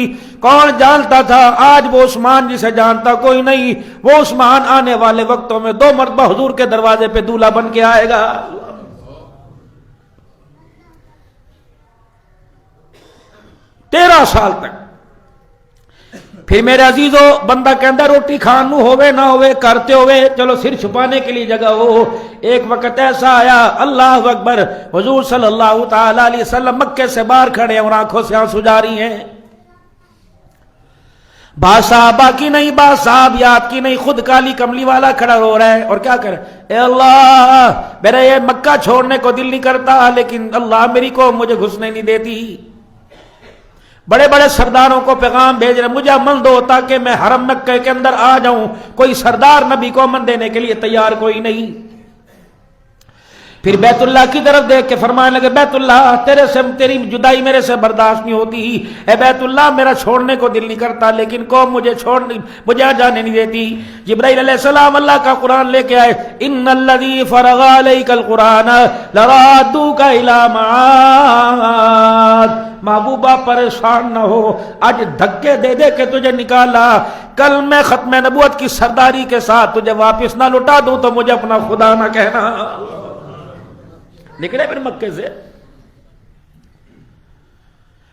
Speaker 1: کون جانتا تھا؟ آج وہ عثمان جسے جانتا کوئی نہیں، وہ عثمان آنے والے وقتوں میں 2 مرتبہ حضور کے دروازے پہ دولہا بن کے آئے گا۔ 13 سال تک۔ پھر میرے عزیزو بندہ کہندہ روٹی کھان نو ہوئے نہ ہوئے کرتے ہوئے چلو سر چھپانے کے لیے جگہ ہو، ایک وقت ایسا آیا اللہ اکبر، حضور صلی اللہ تعالی علیہ وسلم مکے سے باہر کھڑے ہیں اور آنکھوں سے آنسو جاری ہیں، با صحابہ کی نہیں، با صحابیات کی نہیں، خود کالی کملی والا کھڑا ہو رہا ہے اور کیا کرے، اے اللہ میرا یہ مکہ چھوڑنے کو دل نہیں کرتا لیکن اللہ میری کو مجھے گھسنے نہیں دیتی، بڑے بڑے سرداروں کو پیغام بھیج رہے، مجھے من دو تاکہ میں حرم مکہ کے اندر آ جاؤں، کوئی سردار نبی کو من دینے کے لیے تیار کوئی نہیں۔ پھر بیت اللہ کی طرف دیکھ کے فرمانے لگے بیت اللہ تیری جدائی میرے سے برداشت نہیں ہوتی، اے بیت اللہ میرا چھوڑنے کو دل نہیں کرتا لیکن قوم مجھے جانے نہیں دیتی۔ جبرائیل علیہ السلام اللہ کا قرآن لے کے آئے، ان الذی فرغ علیک القرآن لرادوک الی معاد، محبوبہ پریشان نہ ہو، آج دھکے دے دے کے تجھے نکالا، کل میں ختم نبوت کی سرداری کے ساتھ تجھے واپس نہ لٹا دوں تو مجھے اپنا خدا نہ کہنا۔ نکلے پھر مکے سے،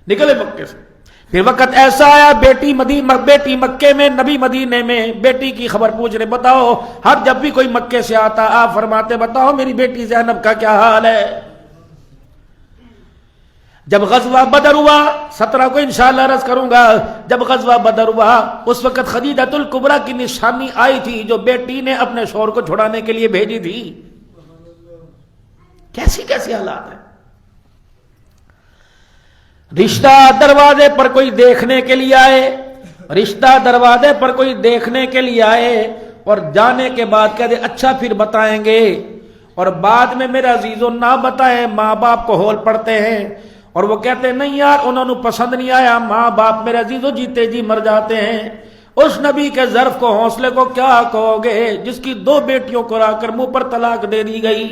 Speaker 1: نکلے مکے سے۔ پھر وقت ایسا آیا بیٹی مکے میں، نبی مدینے میں، بیٹی کی خبر پوچھ رہے، بتاؤ ہر جب بھی کوئی مکے سے آتا آپ فرماتے بتاؤ میری بیٹی زینب کا کیا حال ہے۔ جب غزوہ بدر ہوا 17 کو انشاءاللہ عرض کروں گا، جب غزوہ بدر ہوا اس وقت خدیجۃ الکبریٰ کی نشانی آئی تھی جو بیٹی نے اپنے شوہر کو چھڑانے کے لیے بھیجی تھی۔ کیسی حالات ہیں، رشتہ دروازے پر کوئی دیکھنے کے لیے آئے، رشتہ دروازے پر کوئی دیکھنے کے لیے آئے اور جانے کے بعد کہتے اچھا پھر بتائیں گے، اور بعد میں میرے عزیزوں نہ بتائیں، ماں باپ کو ہول پڑتے ہیں اور وہ کہتے ہیں نہیں یار انہوں نے پسند نہیں آیا، ماں باپ میرے عزیزوں جیتے جی مر جاتے ہیں۔ اس نبی کے ظرف کو حوصلے کو کیا کہو گے جس کی 2 بیٹیوں کو را کر منہ پر طلاق دے دی گئی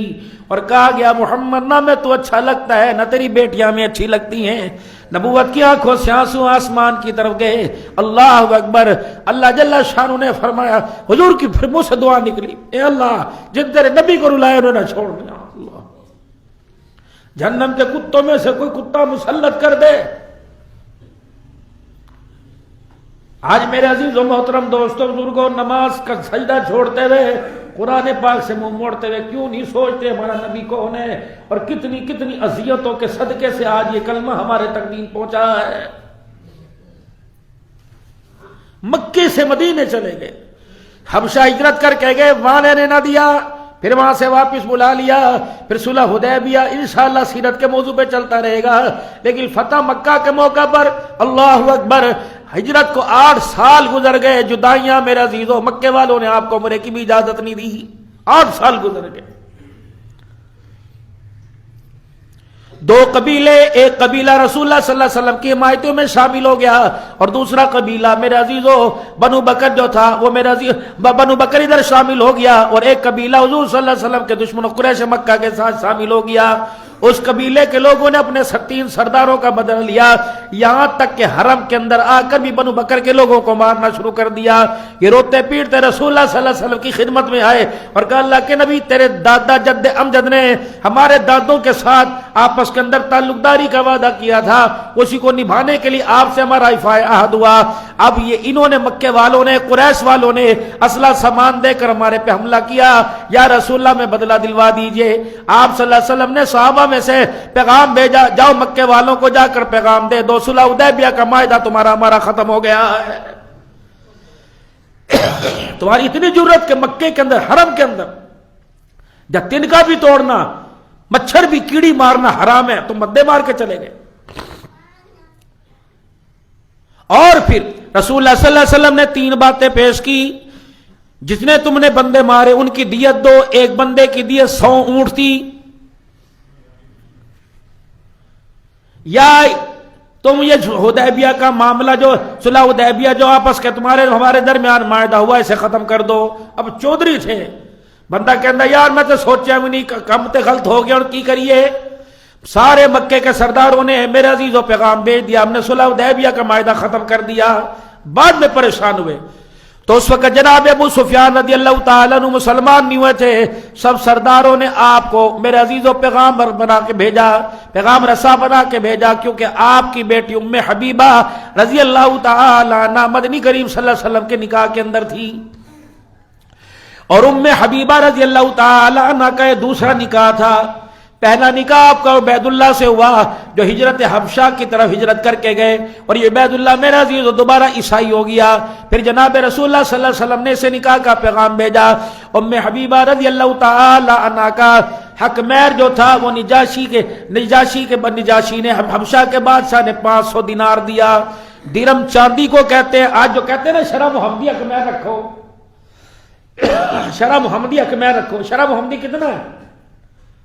Speaker 1: اور کہا گیا محمد نہ میں تو اچھا لگتا ہے نہ تیری بیٹیاں میں اچھی لگتی ہیں۔ نبوت کی آنکھوں سے آنسو آسمان کی طرف گئے، اللہ اکبر، اللہ جل شانہ نے فرمایا، حضور کی پھر منہ سے دعا نکلی، اے اللہ جن تیرے نبی کو رلائے انہوں نے چھوڑ دیا، اللہ جہنم کے کتوں میں سے کوئی کتا مسلط کر دے۔ آج میرے عزیز و محترم دوستوں بزرگوں نماز کا سجدہ چھوڑتے ہوئے قرآن پاک سے منہ موڑتے ہوئے کیوں نہیں سوچتے ہمارا نبی کون ہے اور کتنی اذیتوں کے صدقے سے آج یہ کلمہ ہمارے تک دین پہنچا ہے۔ مکے سے مدینے چلے گئے، حبشہ ہجرت کر کے گئے، وہاں نے نہ دیا، پھر وہاں سے واپس بلا لیا، پھر صلح حدیبیہ انشاءاللہ سیرت کے موضوع پہ چلتا رہے گا، لیکن فتح مکہ کے موقع پر اللہ اکبر ہجرت کو 8 سال گزر گئے، جدائیاں میرے عزیزوں مکے والوں نے آپ کو مرے کی بھی اجازت نہیں دی، 8 سال گزر گئے۔ 2 قبیلے، ایک قبیلہ رسول اللہ صلی اللہ علیہ وسلم کی حمایتوں میں شامل ہو گیا اور دوسرا قبیلہ میرے عزیزوں بنو بکر جو تھا وہ میرے عزیز بنو بکر ادھر شامل ہو گیا اور ایک قبیلہ حضور صلی اللہ علیہ وسلم کے دشمن قریش مکہ کے ساتھ شامل ہو گیا۔ اس قبیلے کے لوگوں نے اپنے 3 سرداروں کا بدلہ لیا، یہاں تک کہ حرم کے اندر آ کر بھی بنو بکر کے لوگوں کو مارنا شروع کر دیا۔ یہ روتے پیٹتے رسول اللہ صلی اللہ علیہ وسلم کی خدمت میں آئے اور کہا اللہ کے نبی تیرے دادا جد امجد نے ہمارے دادوں کے ساتھ آپس کے اندر تعلق داری کا وعدہ کیا تھا، اسی کو نبھانے کے لیے آپ سے ہمارا حفاظ عہد ہوا، اب یہ انہوں نے مکے والوں نے قریش والوں نے اسلحہ سامان دے کر ہمارے پہ حملہ کیا، یا رسول اللہ میں بدلہ دلوا دیجئے۔ آپ صلی اللہ علیہ وسلم نے صحابہ میں سے پیغام بھیجا، جاؤ مکے والوں کو جا کر پیغام دے دو صلح حدیبیہ کا معاہدہ تمہارا ہمارا ختم ہو گیا ہے۔ تمہاری اتنی ضرورت کہ مکے کے اندر حرم کے اندر جب تنکا بھی توڑنا مچھر بھی کیڑی مارنا حرام ہے، تم مدے مار کے چلے گئے۔ اور پھر رسول اللہ صلی اللہ علیہ وسلم نے 3 باتیں پیش کی، جتنے تم نے بندے مارے ان کی دیت دو، ایک بندے کی دیت 100 اونٹ تھی، یا تم یہ حدیبیہ کا معاملہ جو صلح حدیبیہ جو آپس کے تمہارے ہمارے درمیان معاہدہ ہوا اسے ختم کر دو۔ اب چودھری تھے، بندہ کہنا یار میں تو سوچا بھی نہیں، کم تے غلط ہو گیا اور کی کریے۔ سارے مکے کے سرداروں نے میرے عزیزوں پیغام بھیج دیا، ہم نے صلح حدیبیہ کا معاہدہ ختم کر دیا۔ بعد میں پریشان ہوئے تو اس وقت جناب ابو سفیان رضی اللہ تعالیٰ عنہ مسلمان نہیں ہوئے تھے، سب سرداروں نے آپ کو میرے عزیزوں پیغام بنا کے بھیجا، پیغام رسا بنا کے بھیجا، کیونکہ آپ کی بیٹی ام حبیبہ رضی اللہ تعالیٰ عنہ مدنی کریم صلی اللہ علیہ وسلم کے نکاح کے اندر تھی، اور ام حبیبہ رضی اللہ تعالیٰ عنہ کا یہ دوسرا نکاح تھا۔ پہلا نکاح آپ کا عبید اللہ سے ہوا جو ہجرت حبشہ کی طرف ہجرت کر کے گئے، اور یہ عبید اللہ میرا عزیز دوبارہ عیسائی ہو گیا۔ پھر جناب رسول اللہ صلی اللہ علیہ وسلم نے اسے نکاح کا پیغام بھیجا۔ ام حبیبہ رضی اللہ تعالی عنہا کا حق مہر جو تھا وہ نجاشی نے حبشہ کے بادشاہ نے 500 دینار دیا۔ درم چاندی کو کہتے ہیں، آج جو کہتے ہیں نا شرح محمدی حق مہر رکھو، شرح محمدی حق مہر رکھو، شرح محمدی کتنا ہے؟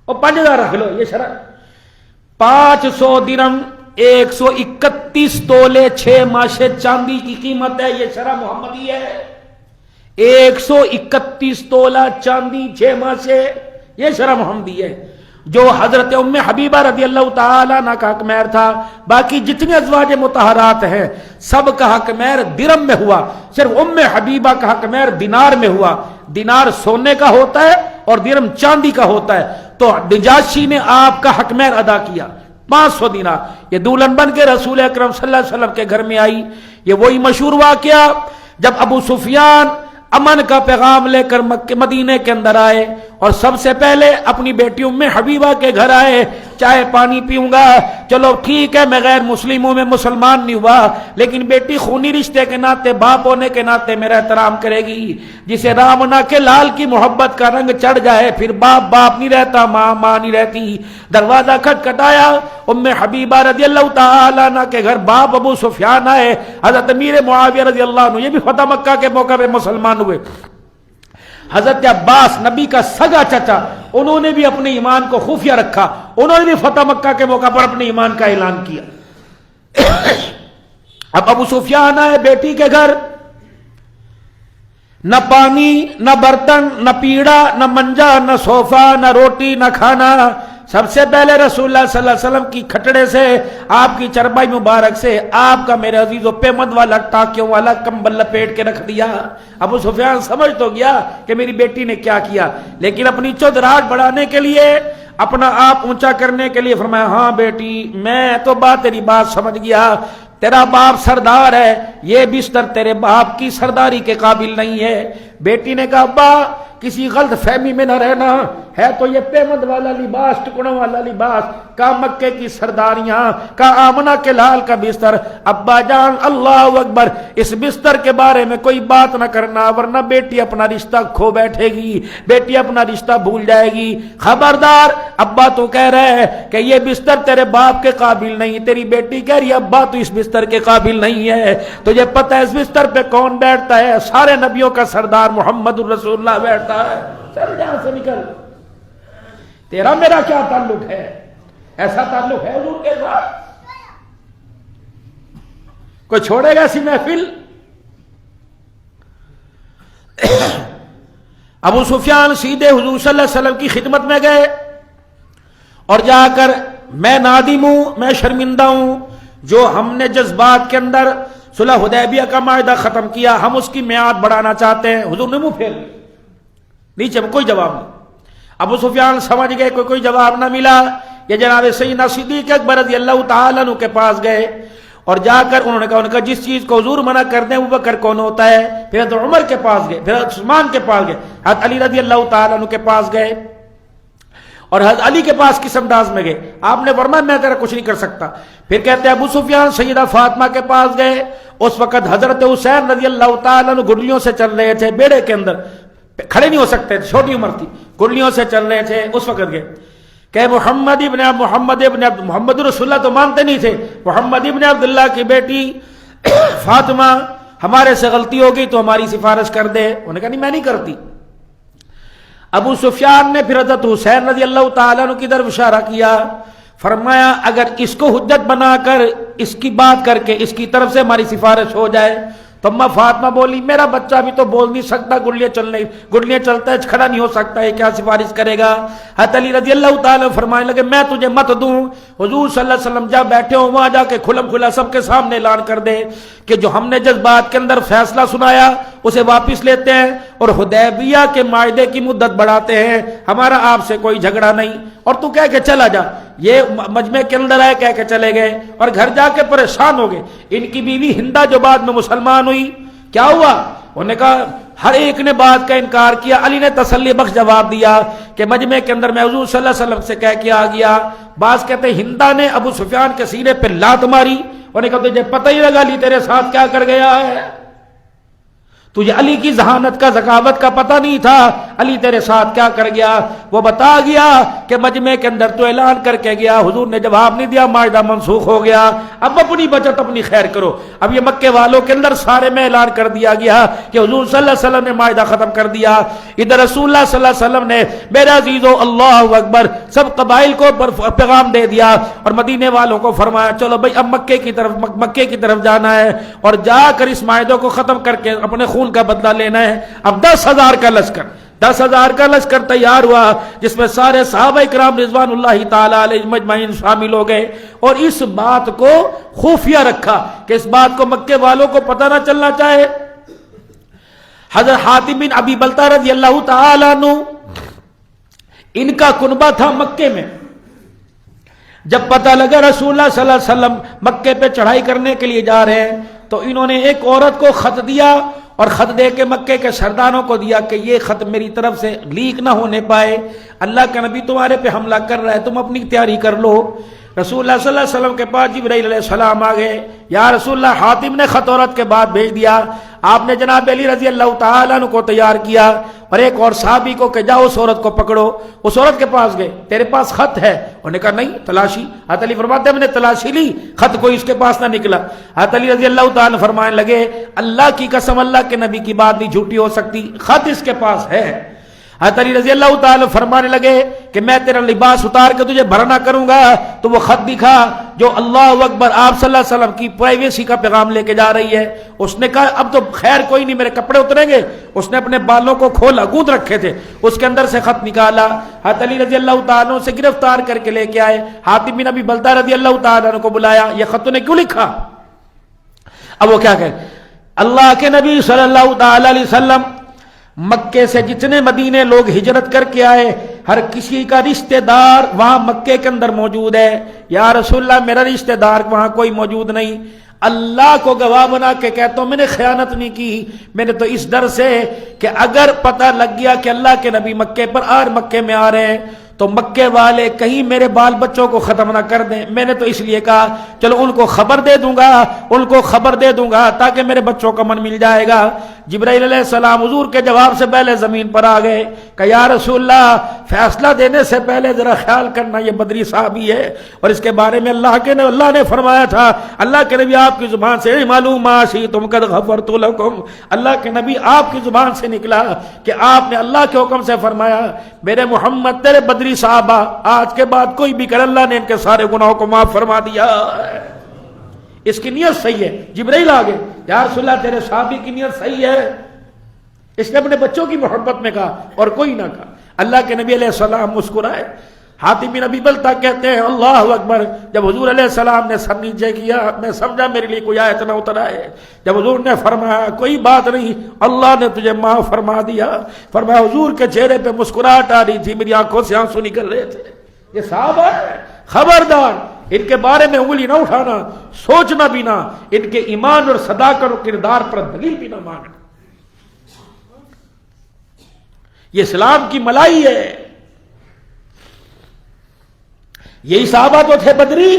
Speaker 1: اور 5000 رکھ لو، یہ شرح 500 درم 131 تولے 6 ماشے چاندی کی قیمت ہے، یہ شرح محمدی ہے۔ 131 تولہ چاندی 6 ماشے، یہ شرح محمدی ہے، جو حضرت ام حبیبہ رضی اللہ تعالیٰ عنہ کا حق مہر تھا۔ باقی جتنے ازواج مطہرات ہیں سب کا حق مہر درم میں ہوا، صرف ام حبیبہ کا حق مہر دینار میں ہوا۔ دینار سونے کا ہوتا ہے اور درم چاندی کا ہوتا ہے، تو نجاشی نے آپ کا حق مہر ادا کیا 500 دینار۔ یہ دولہن بن کے رسول اکرم صلی اللہ علیہ وسلم کے گھر میں آئی۔ یہ وہی مشہور واقعہ جب ابو سفیان امن کا پیغام لے کر مدینے کے اندر آئے اور سب سے پہلے اپنی بیٹی ام حبیبہ کے گھر آئے، چائے پانی پیوں گا، چلو ٹھیک ہے میں غیر مسلموں میں مسلمان نہیں ہوا، لیکن بیٹی خونی رشتے کے ناطے باپ ہونے کے ناطے میرا احترام کرے گی۔ جسے رامنا کے لال کی محبت کا رنگ چڑھ جائے پھر باپ باپ نہیں رہتا، ماں ماں نہیں رہتی۔ دروازہ کھٹکھٹایا، ام حبیبہ رضی اللہ تعالیٰ عنہ کے گھر باپ ابو سفیان آئے، حضرت امیر معاویہ رضی اللہ عنہ، یہ بھی فتح مکہ کے موقع پہ مسلمان ہوئے۔ حضرت عباس نبی کا سگا چچا، انہوں نے بھی اپنے ایمان کو خفیہ رکھا، انہوں نے بھی فتح مکہ کے موقع پر اپنے ایمان کا اعلان کیا۔ اب ابو سفیان آئے بیٹی کے گھر، نہ پانی نہ برتن نہ پیڑا نہ منجا نہ صوفہ نہ روٹی نہ کھانا۔ سب سے پہلے رسول اللہ صلی اللہ علیہ وسلم کی کھٹڑے سے، آپ کی چربائی مبارک سے آپ کا میرے عزیزو پیمد والا ٹاکیوں والا کمبل لپیٹ کے رکھ دیا۔ ابو سفیان سمجھ تو گیا کہ میری بیٹی نے کیا کیا، لیکن اپنی چودراہٹ بڑھانے کے لیے، اپنا آپ اونچا کرنے کے لیے فرمایا ہاں بیٹی میں تو تیری بات سمجھ گیا، تیرا باپ سردار ہے، یہ بستر تیرے باپ کی سرداری کے قابل نہیں ہے۔ بیٹی نے کہا ابا کسی غلط فہمی میں نہ رہنا، ہے تو یہ پیمند والا لباس، ٹکڑوں والا لباس، کا مکے کی سرداریاں، کا آمنہ کے لال کا بستر۔ ابا جان اللہ اکبر، اس بستر کے بارے میں کوئی بات نہ کرنا ورنہ بیٹی اپنا رشتہ کھو بیٹھے گی، بیٹی اپنا رشتہ بھول جائے گی۔ خبردار، ابا تو کہہ رہے ہیں کہ یہ بستر تیرے باپ کے قابل نہیں، تیری بیٹی کہہ رہی ہے ابا تو اس بستر کے قابل نہیں ہے۔ تجھے پتہ ہے اس بستر پہ کون بیٹھتا ہے؟ سارے نبیوں کا سردار محمد الرسول اللہ بیٹھتا ہے۔ چل یہاں سے نکل، تیرا میرا کیا تعلق ہے؟ ایسا تعلق ہے حضور کے ساتھ؟ کوئی چھوڑے گا ایسی محفل؟ ابو سفیان سیدھے حضور صلی اللہ علیہ وسلم کی خدمت میں گئے اور جا کر میں نادم ہوں، میں شرمندہ ہوں، جو ہم نے جذبات کے اندر صلح حدیبیہ کا معاہدہ ختم کیا، ہم اس کی میعاد بڑھانا چاہتے ہیں۔ حضور نے منہ پھیر لیا، نیچے میں کوئی جواب نہیں۔ ابو سفیان سمجھ گئے کوئی جواب نہ ملا، یہ جناب سیدنا صدیق اکبر رضی اللہ تعالیٰ عنہ کے پاس گئے اور جا کر انہوں نے کہا جس چیز کو حضور منع کر دیں ابو بکر کون ہوتا ہے؟ پھر حضرت عمر کے پاس گئے، پھر عثمان کے پاس گئے، حضرت علی رضی اللہ تعالیٰ عنہ کے پاس گئے اور حضرت علی کے پاس کس انداز میں گئے؟ آپ نے فرمایا میں تیرا کچھ نہیں کر سکتا. پھر کہتے ہیں ابو سفیان سیدہ فاطمہ کے پاس گئے. اس وقت حضرت حسین رضی اللہ تعالیٰ عنہ گڈلیوں سے چل رہے تھے بیڑے کے اندر, کھڑے نہیں ہو سکتے تھے, چھوٹی عمر تھی, گڈلیوں سے چل رہے تھے. اس وقت گئے کہ محمد رسول اللہ تو مانتے نہیں تھے, محمد ابن عبداللہ کی بیٹی فاطمہ ہمارے سے غلطی ہو گئی تو ہماری سفارش کر دے. انہوں نے کہا نہیں میں نہیں کرتی. ابو سفیان نے پھر حضرت حسین رضی اللہ تعالیٰ عنہ کی طرف اشارہ کیا, فرمایا اگر اس کو حجت بنا کر اس کی بات کر کے اس کی طرف سے ہماری سفارش ہو جائے. تو اما فاطمہ بولی میرا بچہ بھی تو بول نہیں سکتا, گڈلیاں چلتا ہے, کھڑا نہیں ہو سکتا ہے, کیا سفارش کرے گا؟ حضرت علی رضی اللہ تعالیٰ فرمانے لگے میں تجھے مت دوں, حضور صلی اللہ علیہ وسلم جہاں بیٹھے ہو وہاں جا کے کھلم کھلا سب کے سامنے اعلان کر دے کہ جو ہم نے جس بات کے اندر فیصلہ سنایا اسے واپس لیتے ہیں اور حدیبیہ کے معاہدے کی مدت بڑھاتے ہیں, ہمارا آپ سے کوئی جھگڑا نہیں. اور تو کہہ کے چلا جا. یہ مجمع کے اندر آئے, کہہ کے چلے گئے اور گھر جا کے پریشان ہو گئے. ان کی بیوی ہندا جو بعد میں مسلمان ہوئی, کیا ہوا؟ انہوں نے کہا ہر ایک نے بات کا انکار کیا. علی نے تسلی بخش جواب دیا کہ مجمع کے اندر میں حضور صلی اللہ علیہ وسلم سے کہہ کے آ گیا. بعض کہتے ہیں ہندا نے ابو سفیان کے سینے پہ لات ماری. انہوں نے کہا تجھے پتہ ہی لگا علی تیرے ساتھ کیا کر گیا ہے, تجھے علی کی ذہانت کا ذکاوت کا پتہ نہیں تھا, علی تیرے ساتھ کیا کر گیا. وہ بتا گیا کہ مجمع کے اندر تو اعلان کر کے گیا, حضور نے جواب نہیں دیا, معاہدہ منسوخ ہو گیا, اب اپنی بچت اپنی خیر کرو. اب یہ مکے والوں کے اندر سارے میں اعلان کر دیا گیا کہ حضور صلی اللہ علیہ وسلم نے معاہدہ ختم کر دیا. ادھر رسول اللہ صلی اللہ علیہ وسلم نے میرے عزیزو اللہ اکبر سب قبائل کو پیغام دے دیا اور مدینے والوں کو فرمایا چلو بھائی اب مکے کی طرف جانا ہے اور جا کر اس معاہدے کو ختم کر کے اپنے خون کا بدلہ لینا ہے. اب 10,000 کا لشکر تیار ہوا جس میں سارے صحابہ کرام رضوان اللہ تعالی علیہ مجمعین شامل ہو گئے اور اس بات کو خفیہ رکھا کہ اس بات کو مکے والوں کو پتہ نہ چلنا چاہے. حضرت حاتم بن ابی بلتہ رضی اللہ تعالی عنہ ان کا کنبہ تھا مکے میں. جب پتہ لگا رسول اللہ صلی اللہ علیہ وسلم مکے پہ چڑھائی کرنے کے لیے جا رہے ہیں تو انہوں نے ایک عورت کو خط دیا اور خط دے کے مکے کے سرداروں کو دیا کہ یہ خط میری طرف سے لیک نہ ہونے پائے, اللہ کا نبی تمہارے پہ حملہ کر رہا ہے, تم اپنی تیاری کر لو. رسول اللہ صلی اللہ علیہ وسلم کے پاس جبرائیل علیہ السلام آ گئے, یا رسول اللہ حاتم نے خط عورت کے بعد بھیج دیا. آپ نے جناب علی رضی اللہ تعالیٰ عنہ کو تیار کیا اور ایک اور صحابی کو کہ جاؤ اس عورت کو پکڑو. اس عورت کے پاس گئے, تیرے پاس خط ہے؟ انہوں نے کہا نہیں. تلاشی. حضرت علی فرماتے ہیں میں نے تلاشی لی, خط کوئی اس کے پاس نہ نکلا. حضرت علی رضی اللہ تعالیٰ فرمانے لگے اللہ کی قسم اللہ کے نبی کی بات نہیں جھوٹی ہو سکتی, خط اس کے پاس ہے. حضرت علی رضی اللہ تعالیٰ فرمانے لگے کہ میں تیرا لباس اتار کے تجھے بھرنا کروں گا. تو وہ خط دکھا جو اللہ اکبر آپ صلی اللہ علیہ وسلم کی پرائیویسی کا پیغام لے کے جا رہی ہے. اس نے کہا اب تو خیر کوئی نہیں, میرے کپڑے اتریں گے. اس نے اپنے بالوں کو کھولا, گود رکھے تھے, اس کے اندر سے خط نکالا. حضرت علی رضی اللہ تعالیٰ سے گرفتار کر کے لے کے آئے. حاتم بن ابی بلتہ رضی اللہ تعالیٰ کو بلایا, یہ خط نے کیوں لکھا؟ اب وہ کیا کہ اللہ کے نبی صلی اللہ تعالی علیہ وسلم مکے سے جتنے مدینے لوگ ہجرت کر کے آئے ہر کسی کا رشتہ دار وہاں مکے کے اندر موجود ہے. یا رسول اللہ میرا رشتہ دار وہاں کوئی موجود نہیں. اللہ کو گواہ بنا کے کہتا ہوں میں نے خیانت نہیں کی, میں نے تو اس ڈر سے کہ اگر پتہ لگ گیا کہ اللہ کے نبی مکے میں آ رہے ہیں تو مکے والے کہیں میرے بال بچوں کو ختم نہ کر دیں. میں نے تو اس لیے کہا چلو ان کو خبر دے دوں گا تاکہ میرے بچوں کا من مل جائے گا. جبرائیل علیہ السلام حضور کے جواب سے پہلے زمین پر آ گئے کہ یا رسول اللہ فیصلہ دینے سے پہلے ذرا خیال کرنا یہ بدری صحابی ہے اور اس کے بارے میں اللہ نے فرمایا تھا اللہ کے نبی آپ کی زبان سے معلوم تم قد غفرت لکم, اللہ کے نبی آپ کی زبان سے نکلا کہ آپ نے اللہ کے حکم سے فرمایا میرے محمد تیرے بدری صحابہ آج کے بعد کوئی بھی کر اللہ نے ان کے سارے گناہوں کو معاف فرما دیا. اس کی نیت صحیح ہے. جبرائیل آ گئے یا رسول اللہ تیرے صحابی کی نیت صحیح ہے. اس نے اپنے بچوں کی محبت میں کہا اور کوئی نہ کہا. اللہ کے نبی علیہ السلام مسکرائے. حاتم بن ابی بلتہ کہتے ہیں اللہ اکبر جب حضور علیہ السلام نے سر نیچے کیا میں سمجھا میرے لیے کوئی آیت نہ اتر آئے. جب حضور نے فرمایا کوئی بات نہیں اللہ نے تجھے معاف فرما دیا, فرمایا حضور کے چہرے پہ مسکراہٹ آ رہی تھی, میری آنکھوں سے آنسو نکل رہے تھے. یہ صحابہ ہے, خبردار ان کے بارے میں انگلی نہ اٹھانا, سوچنا بھی نہ, ان کے ایمان اور صداقت اور کردار پر دلیل بھی نہ مانگنا. یہ اسلام کی ملائی ہے. یہی صحابہ تو تھے بدری.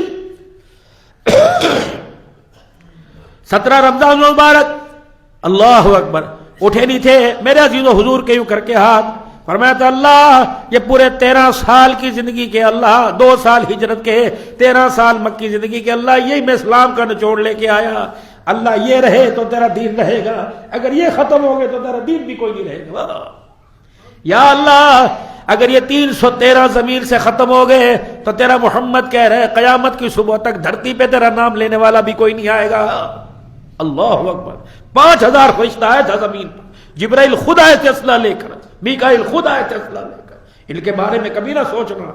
Speaker 1: 17 رمضان المبارک اللہ اکبر اٹھے نہیں تھے میرے عزیزو حضور کے یوں کر کے ہاتھ فرمایا تھا اللہ یہ پورے 13 سال کی زندگی کے اللہ 2 سال ہجرت کے 13 سال مکی زندگی کے اللہ یہی میں اسلام کا نچوڑ لے کے آیا اللہ یہ رہے تو تیرا دین رہے گا اگر یہ ختم ہو گئے تو تیرا دین بھی کوئی نہیں رہے گا. یا اللہ اگر یہ 313 زمین سے ختم ہو گئے تو تیرا محمد کہہ رہے قیامت کی صبح تک دھرتی پہ تیرا نام لینے والا بھی کوئی نہیں آئے گا. اللہ اکبر 5000 فرشتہ آئے تھا زمین پر جبرائیل خود آئے تھے اسلحہ لے کر میکائیل خود آئے تھے اسلحہ لے کر. ان کے بارے میں کبھی نہ سوچنا.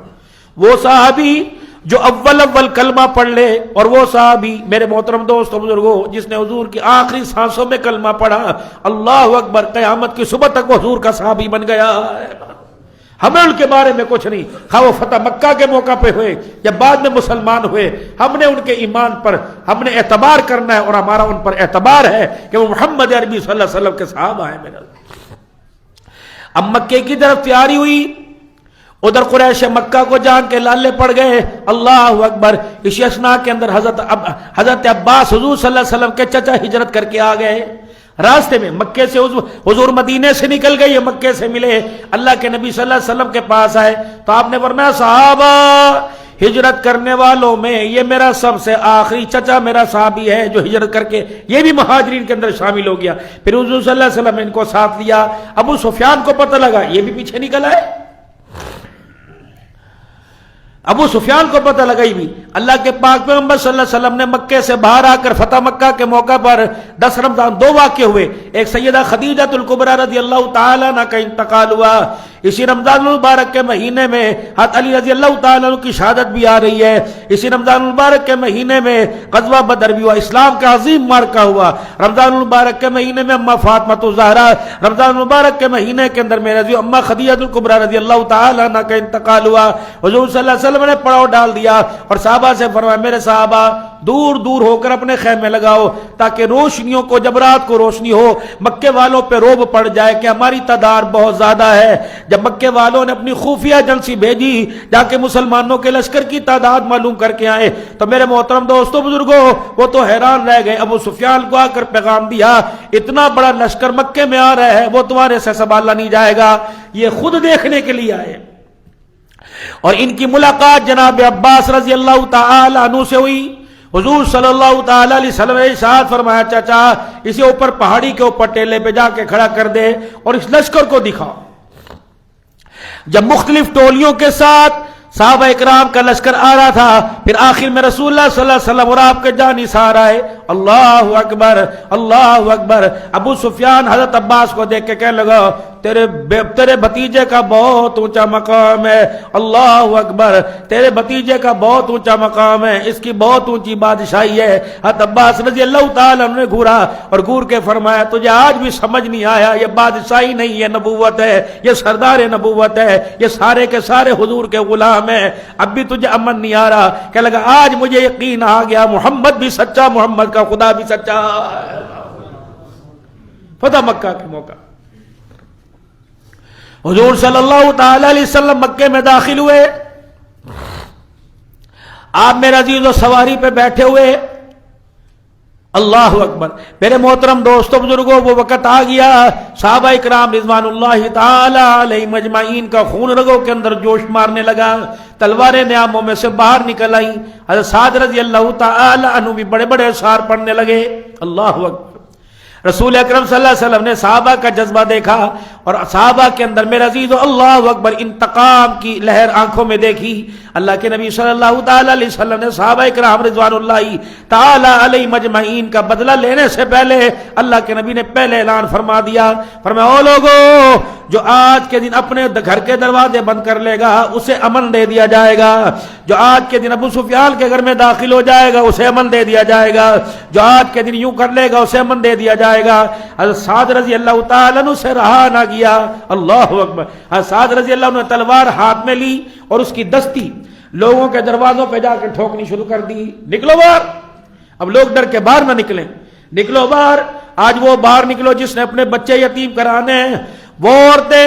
Speaker 1: وہ صحابی جو اول کلمہ پڑھ لے اور وہ صحابی میرے محترم دوستو بزرگوں جس نے حضور کی آخری سانسوں میں کلمہ پڑھا اللہ اکبر قیامت کی صبح تک وہ حضور کا صحابی بن گیا. ہمیں ان کے بارے میں کچھ نہیں خواہ وہ فتح مکہ کے موقع پہ ہوئے یا بعد میں مسلمان ہوئے ہم نے ان کے ایمان پر ہم نے اعتبار کرنا ہے اور ہمارا ان پر اعتبار ہے کہ وہ محمد عربی صلی اللہ علیہ وسلم کے صحابہ ہیں. میرا اب مکے کی طرف تیاری ہوئی ادھر قریش مکہ کو جان کے لالے پڑ گئے. اللہ اکبر اس اسنا کے اندر حضرت عباس حضور صلی اللہ علیہ وسلم کے چچا ہجرت کر کے آ گئے. راستے میں مکے سے حضور مدینے سے نکل گئے یہ مکے سے ملے اللہ کے نبی صلی اللہ علیہ وسلم کے پاس آئے تو آپ نے فرمایا صحابہ ہجرت کرنے والوں میں یہ میرا سب سے آخری چچا میرا صحابی ہے جو ہجرت کر کے یہ بھی مہاجرین کے اندر شامل ہو گیا. پھر حضور صلی اللہ علیہ وسلم نے ان کو ساتھ لیا. ابو سفیان کو پتہ لگا یہ بھی پیچھے نکل آئے. ابو سفیان کو پتہ لگائی بھی اللہ کے پاک پیغمبر صلی اللہ علیہ وسلم نے مکے سے باہر آ کر فتح مکہ کے موقع پر 10 رمضان 2 واقعے ہوئے. ایک سیدہ خدیجہ الکبریٰ رضی اللہ تعالیٰ عنہ کا انتقال ہوا. اسی رمضان المبارک کے مہینے میں حضرت علی رضی اللہ تعالیٰ عنہ کی شہادت بھی آ رہی ہے. اسی رمضان المبارک کے مہینے میں غزوہ بدر بھی ہوا اسلام کا عظیم مارکہ ہوا. رمضان المبارک کے مہینے میں اماں فاطمہ الزہرا رمضان المبارک کے مہینے کے اندر میرے عزیز اماں خدیجہ الکبریٰ رضی اللہ تعالیٰ عنہ کا انتقال ہوا. حضور صلی اللہ علیہ وسلم نے پڑاؤ ڈال دیا اور صحابہ سے فرمایا میرے صحابہ دور دور ہو کر اپنے خیمے لگاؤ تاکہ روشنیوں کو جب رات کو روشنی ہو مکے والوں پہ روب پڑ جائے کہ ہماری تعداد بہت زیادہ ہے. جب مکے والوں نے اپنی خفیہ ایجنسی بھیجی جا کے مسلمانوں کے لشکر کی تعداد معلوم کر کے آئے تو میرے محترم دوستو بزرگوں وہ تو حیران رہ گئے. ابو سفیان کو آ کر پیغام دیا اتنا بڑا لشکر مکے میں آ رہا ہے وہ تمہارے سے سنبھالا نہیں جائے گا. یہ خود دیکھنے کے لیے آئے اور ان کی ملاقات جناب عباس رضی اللہ تعالی عنہ سے ہوئی. حضور صلی اللہ تعالی علیہ وسلم نے ارشاد فرمایا چچا اسے اوپر پہاڑی کے اوپر ٹیلے پہ جا کے کھڑا کر دے اور اس لشکر کو دکھاؤ. جب مختلف ٹولیوں کے ساتھ صحابہ اکرام کا لشکر آ رہا تھا پھر آخر میں رسول اللہ صلی اللہ علیہ وسلم اور آپ کے جانثار آئے. اللہ اکبر اللہ اکبر. ابو سفیان حضرت عباس کو دیکھ کے کہنے لگا تیرے بھتیجے کا بہت اونچا مقام ہے. اللہ اکبر تیرے بھتیجے کا بہت اونچا مقام ہے اس کی بہت اونچی بادشاہی ہے. حضرت عباس رضی اللہ تعالیٰ عنہ نے گھورا اور گور کے فرمایا تجھے آج بھی سمجھ نہیں آیا یہ بادشاہی نہیں یہ نبوت ہے یہ سردار نبوت ہے یہ سارے کے سارے حضور کے غلام ہیں. اب بھی تجھے امن نہیں آ رہا کہ لگا آج مجھے یقین آ گیا محمد بھی سچا محمد کا خدا بھی سچا. فتح مکہ کے موقع حضور صلی اللہ تعالی علیہ وسلم مکے میں داخل ہوئے. آپ میرے عزیز و سواری پہ بیٹھے ہوئے. اللہ اکبر. میرے محترم دوستو بزرگوں وہ وقت آ گیا صحابہ اکرام رضوان اللہ تعالی علیہ مجمعین کا خون رگوں کے اندر جوش مارنے لگا. تلواریں نیاموں میں سے باہر نکل آئیں. حضرت سعد رضی اللہ تعالی عنہ بھی بڑے بڑے اشعار پڑھنے لگے. اللہ اکبر. رسول اکرم صلی اللہ علیہ وسلم نے صحابہ کا جذبہ دیکھا اور صحابہ کے اندر میرے عزیز اللہ اکبر انتقام کی لہر آنکھوں میں دیکھی. اللہ کے نبی صلی اللہ تعالی علیہ وسلم نے صحابہ اکرام رضوان اللہ تعالی علیہ مجمعین کا بدلہ لینے سے پہلے اللہ کے نبی نے پہلے اعلان فرما دیا. فرمایا او لوگو جو آج کے دن اپنے گھر کے دروازے بند کر لے گا اسے امن دے دیا جائے گا. جو آج کے دن ابو سفیان کے گھر میں داخل ہو جائے گا اسے امن دے دیا جائے گا. جو آج کے دن یوں کر لے گا اسے امن دے دیا جائے گا. حضرت سعد رضی اللہ تعالیٰ عنہ سے رہا نہ گیا. اللہ اکبر. حضرت سعد رضی اللہ عنہ نے تلوار ہاتھ میں لی اور اس کی دستی لوگوں کے دروازوں پہ جا کے ٹھوکنی شروع کر دی. نکلو باہر. اب لوگ ڈر کے باہر نہ نکلیں. نکلو باہر. آج وہ باہر نکلو جس نے اپنے بچے یتیم کرانے ہیں. وہ عورتیں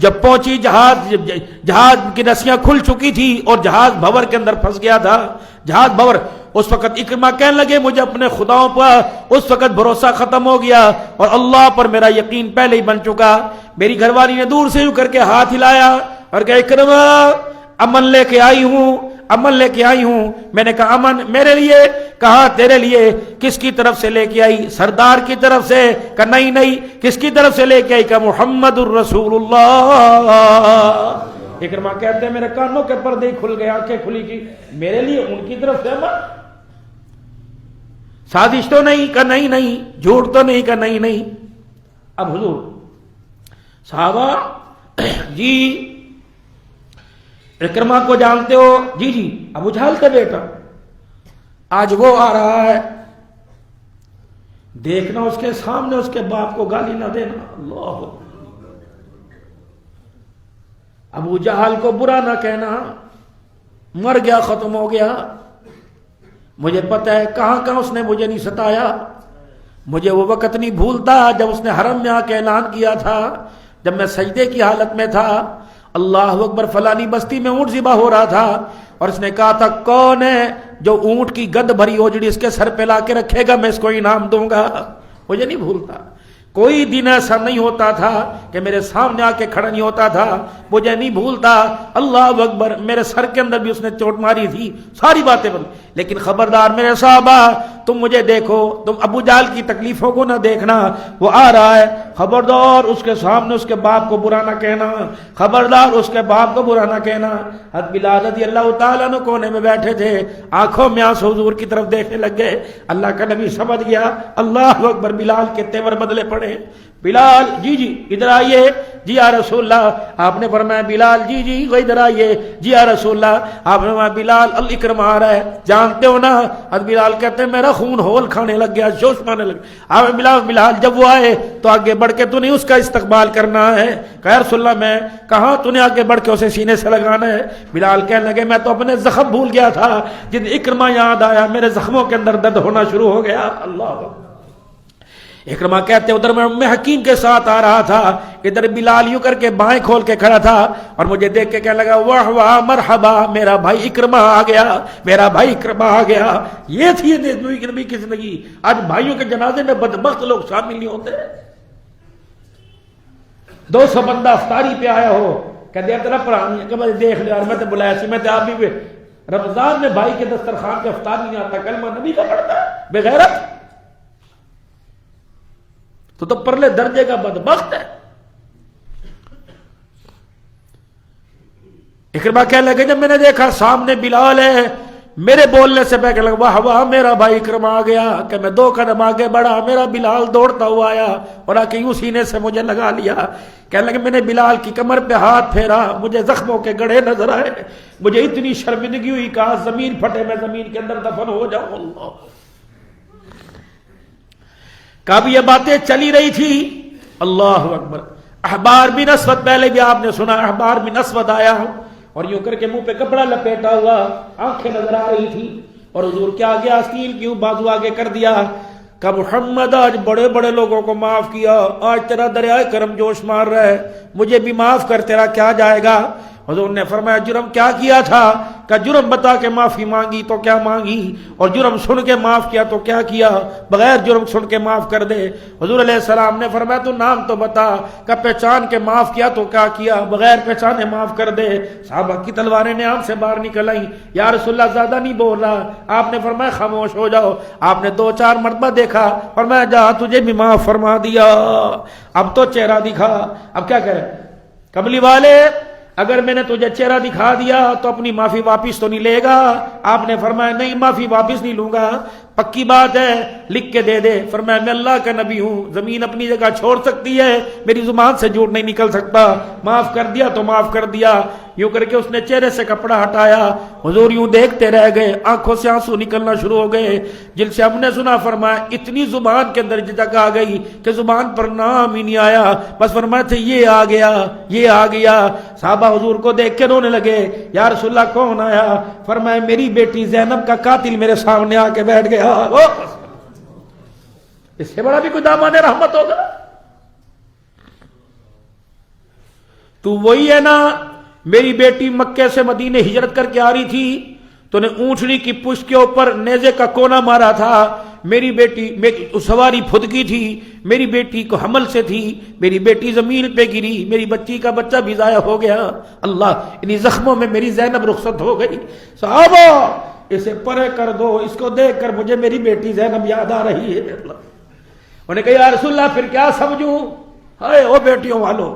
Speaker 1: جب پہنچی جہاز کی رسیاں کھل چکی تھی اور جہاز بھور کے اندر پھنس گیا تھا، جہاز بھور. اس وقت اکرمہ کہنے لگے مجھے اپنے خداؤں پر اس وقت بھروسہ ختم ہو گیا اور اللہ پر میرا یقین پہلے ہی بن چکا. میری گھر والی نے دور سے یوں کر کے ہاتھ ہلایا اور کہا اکرمہ امن لے کے آئی ہوں، امن لے کے آئی ہوں. میں نے کہا امن میرے لیے؟ کہا تیرے لیے. کس کی طرف سے لے کے آئی؟ سردار کی طرف سے. کہا نہیں نہیں. کس کی طرف سے لے کے آئی؟ کہا محمد الرسول اللہ. اکرمہ کہتے ہیں میرے کانوں کے پردے کھل گئے، آنکھیں کھلی کی. میرے لیے ان کی طرف سے امن؟ سازش تو نہیں؟ کہا نہیں نہیں. جھوٹ تو نہیں؟ کہا نہیں نہیں. اب حضور صحابہ جی اکرمہ کو جانتے ہو؟ جی جی. ابو جہل کا بیٹا. آج وہ آ رہا ہے، دیکھنا اس کے سامنے اس کے باپ کو گالی نہ دینا. اللہ. ابو جہل کو برا نہ کہنا، مر گیا، ختم ہو گیا. مجھے پتہ ہے کہاں کہاں اس نے مجھے نہیں ستایا. مجھے وہ وقت نہیں بھولتا جب اس نے حرم میں آ کے اعلان کیا تھا، جب میں سجدے کی حالت میں تھا، اللہ اکبر، فلانی بستی میں اونٹ ذبح ہو رہا تھا اور اس نے کہا تھا کون ہے جو اونٹ کی گد بھری اوجڑی اس کے سر پہ لا کے رکھے گا، میں اس کو انعام دوں گا. مجھے نہیں بھولتا. کوئی دن ایسا نہیں ہوتا تھا کہ میرے سامنے آ کے کھڑا نہیں ہوتا تھا. مجھے نہیں بھولتا. اللہ اکبر. میرے سر کے اندر بھی اس نے چوٹ ماری تھی، ساری باتیں بن. لیکن خبردار میرے صحابہ، تم مجھے دیکھو، تم ابو جہل کی تکلیفوں کو نہ دیکھنا. وہ آ رہا ہے، خبردار اس کے سامنے اس کے باپ کو برا نہ کہنا، خبردار اس کے باپ کو برا نہ کہنا. حضرت بلال رضی اللہ تعالیٰ عنہ کونے میں بیٹھے تھے، آنکھوں میں آنسو حضور کی طرف دیکھنے لگ گئے. اللہ کا نبی سمجھ گیا. اللہ اکبر. بلال کے تیور بدلے پڑے. بلال جی جی ادھر آئیے. جی یا رسول اللہ. آپ نے فرمایا بلال جی جی وہ ادھر آئیے. جی یا رسول اللہ. آپ نے فرمایا بلال اکرمہ آ رہا ہے، جانتے ہو نا؟ حضرت بلال کہتے ہیں میرا خون ہول کھانے لگ گیا، جوش مانے لگ گیا. آپ بلال جب وہ آئے تو آگے بڑھ کے تو نہیں اس کا استقبال کرنا ہے. کہا رسول اللہ میں کہاں، تو نے آگے بڑھ کے اسے سینے سے لگانا ہے. بلال کہنے لگے میں تو اپنے زخم بھول گیا تھا، جن اکرمہ یاد آیا میرے زخموں کے اندر درد ہونا شروع ہو گیا. اللہ. اکرمہ کہتے ادھر میں ام حکیم کے ساتھ آ رہا تھا، ادھر بلال یوں کر کے بائیں کھول کے کھڑا تھا اور مجھے دیکھ کے کہنے لگا واہ واہ مرحبا، میرا بھائی اکرمہ آ گیا، میرا بھائی اکرمہ آ گیا. یہ تھی نبی کی زندگی. آج بھائیوں کے جنازے میں بدبخت لوگ شامل نہیں ہوتے. 200 بندہ افطاری پہ آیا ہو، کہتے ہیں طرف کہ میں دیکھ لیا، میں تو بلایا سی، میں تو آپ بھی رمضان میں بھائی کے دسترخوان پہ افطار نہیں آتا، کلمہ نبی کا پڑھتا ہے، بے غیرت. تو پرلے درجے کا بدبخت ہے. اکرمہ کہنے لگے جب میں نے دیکھا سامنے بلال ہے، میرے بولنے سے پہلے لگا واہ واہ میرا بھائی اکرمہ آ گیا. کہ میں 2 قدم آگے بڑھا، میرا بلال دوڑتا ہوا آیا اور آ کے یوں سینے سے مجھے لگا لیا. کہنے لگے میں نے بلال کی کمر پہ ہاتھ پھیرا، مجھے زخموں کے گڑھے نظر آئے، مجھے اتنی شرمندگی ہوئی، کہا زمین پھٹے میں زمین کے اندر دفن ہو جاؤں. اللہ. کب یہ باتیں چلی رہی تھی. اللہ اکبر. احبار بن اسود، پہلے بھی آپ نے سنا، احبار بن اسود آیا اور یوں کر کے منہ پہ کپڑا لپیٹا ہوا، آنکھیں نظر آ رہی تھی اور حضور کیا گیا آستین کیوں بازو آگے کر دیا. کہ محمد آج بڑے بڑے لوگوں کو معاف کیا، آج تیرا دریائے کرم جوش مار رہا ہے، مجھے بھی معاف کر، تیرا کیا جائے گا. حضور نے فرمایا جرم کیا کیا تھا؟ کہ جرم بتا کے معافی مانگی تو کیا مانگی، اور جرم سن کے معاف کیا تو کیا کیا، بغیر جرم سن کے معاف کر دے. حضور علیہ السلام نے فرمایا تو نام تو بتا. کہ پہچان کے معاف کیا تو کیا کیا، بغیر پہچانے معاف کر دے. صحابہ کی تلواریں نیام سے باہر نکل آئیں. یا رسول اللہ زیادہ نہیں بول رہا. آپ نے فرمایا خاموش ہو جاؤ. آپ نے 2-4 مرتبہ دیکھا، فرمایا جا تجھے بھی معاف فرما دیا، اب تو چہرہ دکھا. اب کیا کرے کملی والے، اگر میں نے تجھے چہرہ دکھا دیا تو اپنی معافی واپس تو نہیں لے گا؟ آپ نے فرمایا نہیں، معافی واپس نہیں لوں گا، پکی بات ہے، لکھ کے دے دے. فرمایا میں اللہ کا نبی ہوں، زمین اپنی جگہ چھوڑ سکتی ہے، میری زبان سے جھوٹ نہیں نکل سکتا. معاف کر دیا تو معاف کر دیا. یوں کر کے اس نے چہرے سے کپڑا ہٹایا. حضور یوں دیکھتے رہ گئے، آنکھوں سے آنسو نکلنا شروع ہو گئے. جن سے ہم نے سنا فرمایا اتنی زبان کے اندر جگہ آ گئی کہ زبان پر نام ہی نہیں آیا، بس فرمایا تھے یہ آ گیا، یہ آ گیا. صحابہ حضور کو دیکھ کے رونے لگے. یا رسول اللہ کون آیا؟ فرمایا میری بیٹی زینب کا قاتل میرے سامنے آ کے بیٹھ گیا. اس سے بڑا بھی کوئی دامان رحمت ہوگا؟
Speaker 2: تو وہی ہے نا میری بیٹی مکے سے مدینے ہجرت کر کے آ رہی تھی تو نے اونٹنی کی پشت کے اوپر نیزے کا کونا مارا تھا, میری بیٹی سواری پھدکی تھی, میری بیٹی کو حمل سے تھی, میری بیٹی زمین پہ گری, میری بچی کا بچہ بھی ضائع ہو گیا, اللہ انہی زخموں میں میری زینب رخصت ہو گئی. صحابہ اسے پرے کر دو, اس کو دیکھ کر مجھے میری بیٹی زینب یاد آ رہی ہے. انہوں نے کہا یا رسول اللہ پھر کیا سمجھوں؟ ہائے او بیٹیوں والو,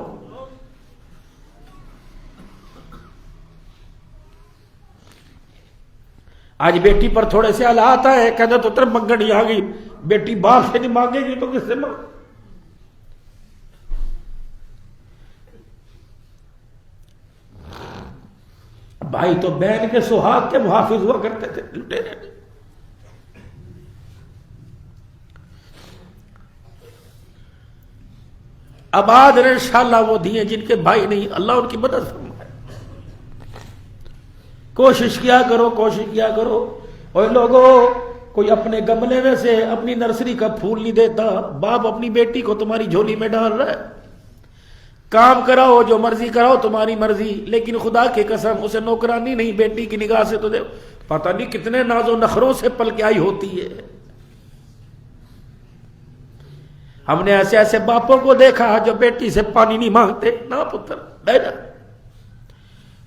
Speaker 2: آج بیٹی پر تھوڑے سے حالات ہے, کہتے تو تر منگنی آ گئی, بیٹی باپ سے نہیں مانگے گی تو کس سے مانگ. بھائی تو بہن کے سہاگ کے محافظ ہوا کرتے تھے, لٹیرے نہیں. اب آج انشاءاللہ وہ دیے جن کے بھائی نہیں, اللہ ان کی مدد فرمائے. کوشش کیا کرو, کوشش کیا کرو. اور لوگوں کوئی اپنے گملے میں سے اپنی نرسری کا پھول نہیں دیتا, باپ اپنی بیٹی کو تمہاری جھولی میں ڈال رہا ہے. کام کراؤ جو مرضی کراؤ تمہاری مرضی, لیکن خدا کی قسم اسے نوکرانی نہیں, بیٹی کی نگاہ سے تو دے پتہ نہیں کتنے ناز و نخروں سے پل کے آئی ہوتی ہے. ہم نے ایسے ایسے باپوں کو دیکھا جو بیٹی سے پانی نہیں مانگتے, نہ پتر بہ جا,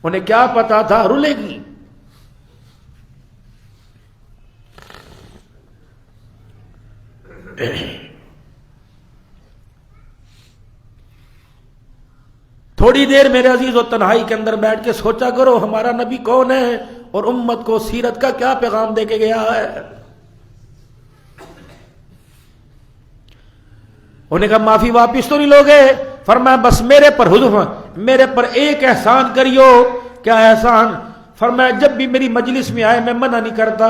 Speaker 2: انہیں کیا پتا تھا رلے گی. تھوڑی دیر میرے عزیز و تنہائی کے اندر بیٹھ کے سوچا کرو ہمارا نبی کون ہے اور امت کو سیرت کا کیا پیغام دے کے گیا ہے. انہوں نے کہا معافی واپس تو نہیں لوگے؟ فرمایا بس میرے پر حضور میرے پر ایک احسان کریو. کیا احسان؟ فرمایا جب بھی میری مجلس میں آئے میں منع نہیں کرتا,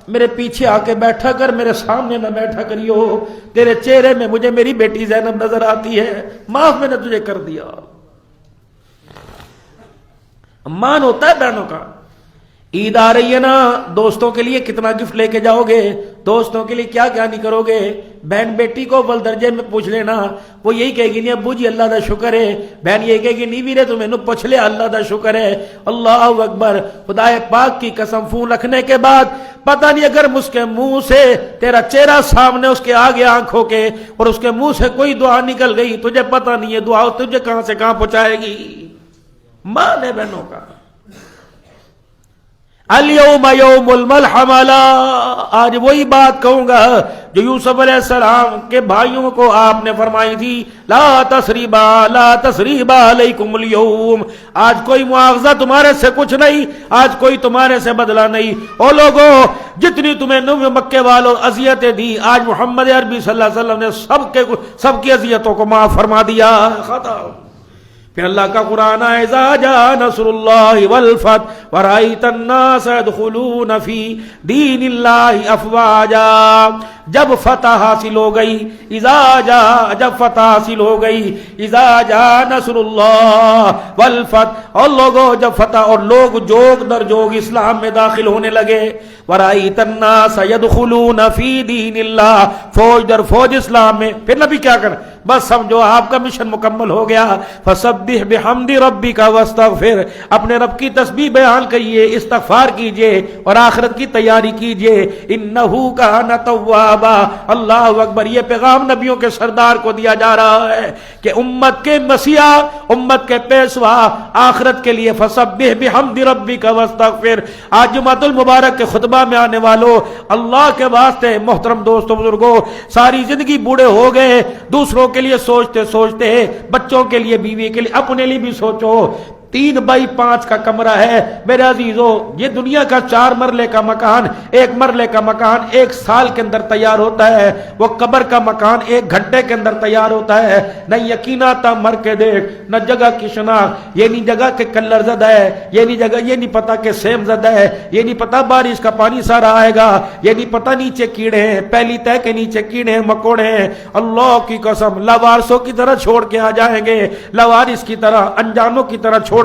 Speaker 2: میرے پیچھے آ کے بیٹھا کر, میرے سامنے نہ بیٹھا کریو. تیرے چہرے میں مجھے میری بیٹی زینب نظر آتی ہے, معاف میں نے تجھے کر دیا. مان ہوتا ہے بہنوں کا. عید آ رہی ہے نا, دوستوں کے لیے کتنا گفٹ لے کے جاؤ گے, دوستوں کے لیے کیا کیا نہیں کرو گے. بہن بیٹی کو اول درجے میں پوچھ لینا, وہ یہی کہے گی نہیں ابو جی اللہ دا شکر ہے, بہن یہی کہے گی نہیں ویرے تمہیں نو پوچھ لے اللہ دا شکر ہے. اللہ اکبر. خدا پاک کی قسم فون رکھنے کے بعد پتہ نہیں اگر اس کے منہ سے تیرا چہرہ سامنے اس کے آگے آنکھوں کے اور اس کے منہ سے کوئی دعا نکل گئی, تجھے پتہ نہیں ہے دعا تجھے کہاں سے کہاں پہنچائے گی. ماں نے بہنوں کا الیوم یوم الملحمہ, آج وہی بات کہوں گا جو یوسف علیہ السلام کے بھائیوں کو آپ نے فرمائی تھی, لا تثریب علیکم اليوم, آج کوئی مواخذہ تمہارے سے کچھ نہیں, آج کوئی تمہارے سے بدلہ نہیں. او لوگوں جتنی تمہیں نو مکے والوں اذیتیں دی, آج محمد عربی صلی اللہ علیہ وسلم نے سب کی اذیتوں کو معاف فرما دیا. ختم. پھر اللہ کا قرآن ہے اذا جاء نصر اللہ والفتح ورأیت الناس يدخلون فی دین اللہ افواجا, جب فتح حاصل ہو گئی, جب فتح حاصل ہو گئی, اذا جاء نصر اللہ والفتح, اور لوگوں جب فتح اور لوگ جوگ در جوگ اسلام میں داخل ہونے لگے, ورأیت الناس يدخلون فی دین اللہ, فوج در فوج اسلام میں. پھر نبی کیا کر, بس سمجھو آپ کا مشن مکمل ہو گیا. فسبح بحمد ربک واستغفر, اپنے رب کی تسبیح بیان کریے, استغفار کیجئے اور آخرت کی تیاری کیجئے. انہ کان توابا. اللہ اکبر. یہ پیغام نبیوں کے سردار کو دیا جا رہا ہے کہ امت کے مسیحا, امت کے پیشوا, آخرت کے لیے فسبح بحمد ربک واستغفر. آج جمعۃ المبارک کے خطبہ میں آنے والوں, اللہ کے واسطے محترم دوستوں بزرگوں, ساری زندگی بوڑھے ہو گئے, دوسروں کے لیے سوچتے سوچتے, بچوں کے لیے, بیوی کے لیے, اپنے لیے بھی سوچو. 3x5 کا کمرہ ہے میرے عزیزو, یہ دنیا کا 4 مرلے کا مکان, 1 مرلے کا مکان 1 سال کے اندر تیار ہوتا ہے, وہ قبر کا مکان 1 گھنٹے کے اندر تیار ہوتا ہے. نہ یقین آتا مر کے دیکھ, نہ جگہ کی شناخت, یہ نہیں جگہ کے کلر زدہ ہے, یہ نہیں جگہ, یہ نہیں پتا کہ سیم زدہ ہے, یہ نہیں پتا بارش کا پانی سارا آئے گا, یہ نہیں پتا نیچے کیڑے ہیں, پہلی تہ کے نیچے کیڑے ہیں, مکوڑے ہیں. اللہ کی قسم لاوارثوں کی طرح چھوڑ کے آ جائیں گے, لاوارث کی طرح, انجانوں کی طرح چھوڑ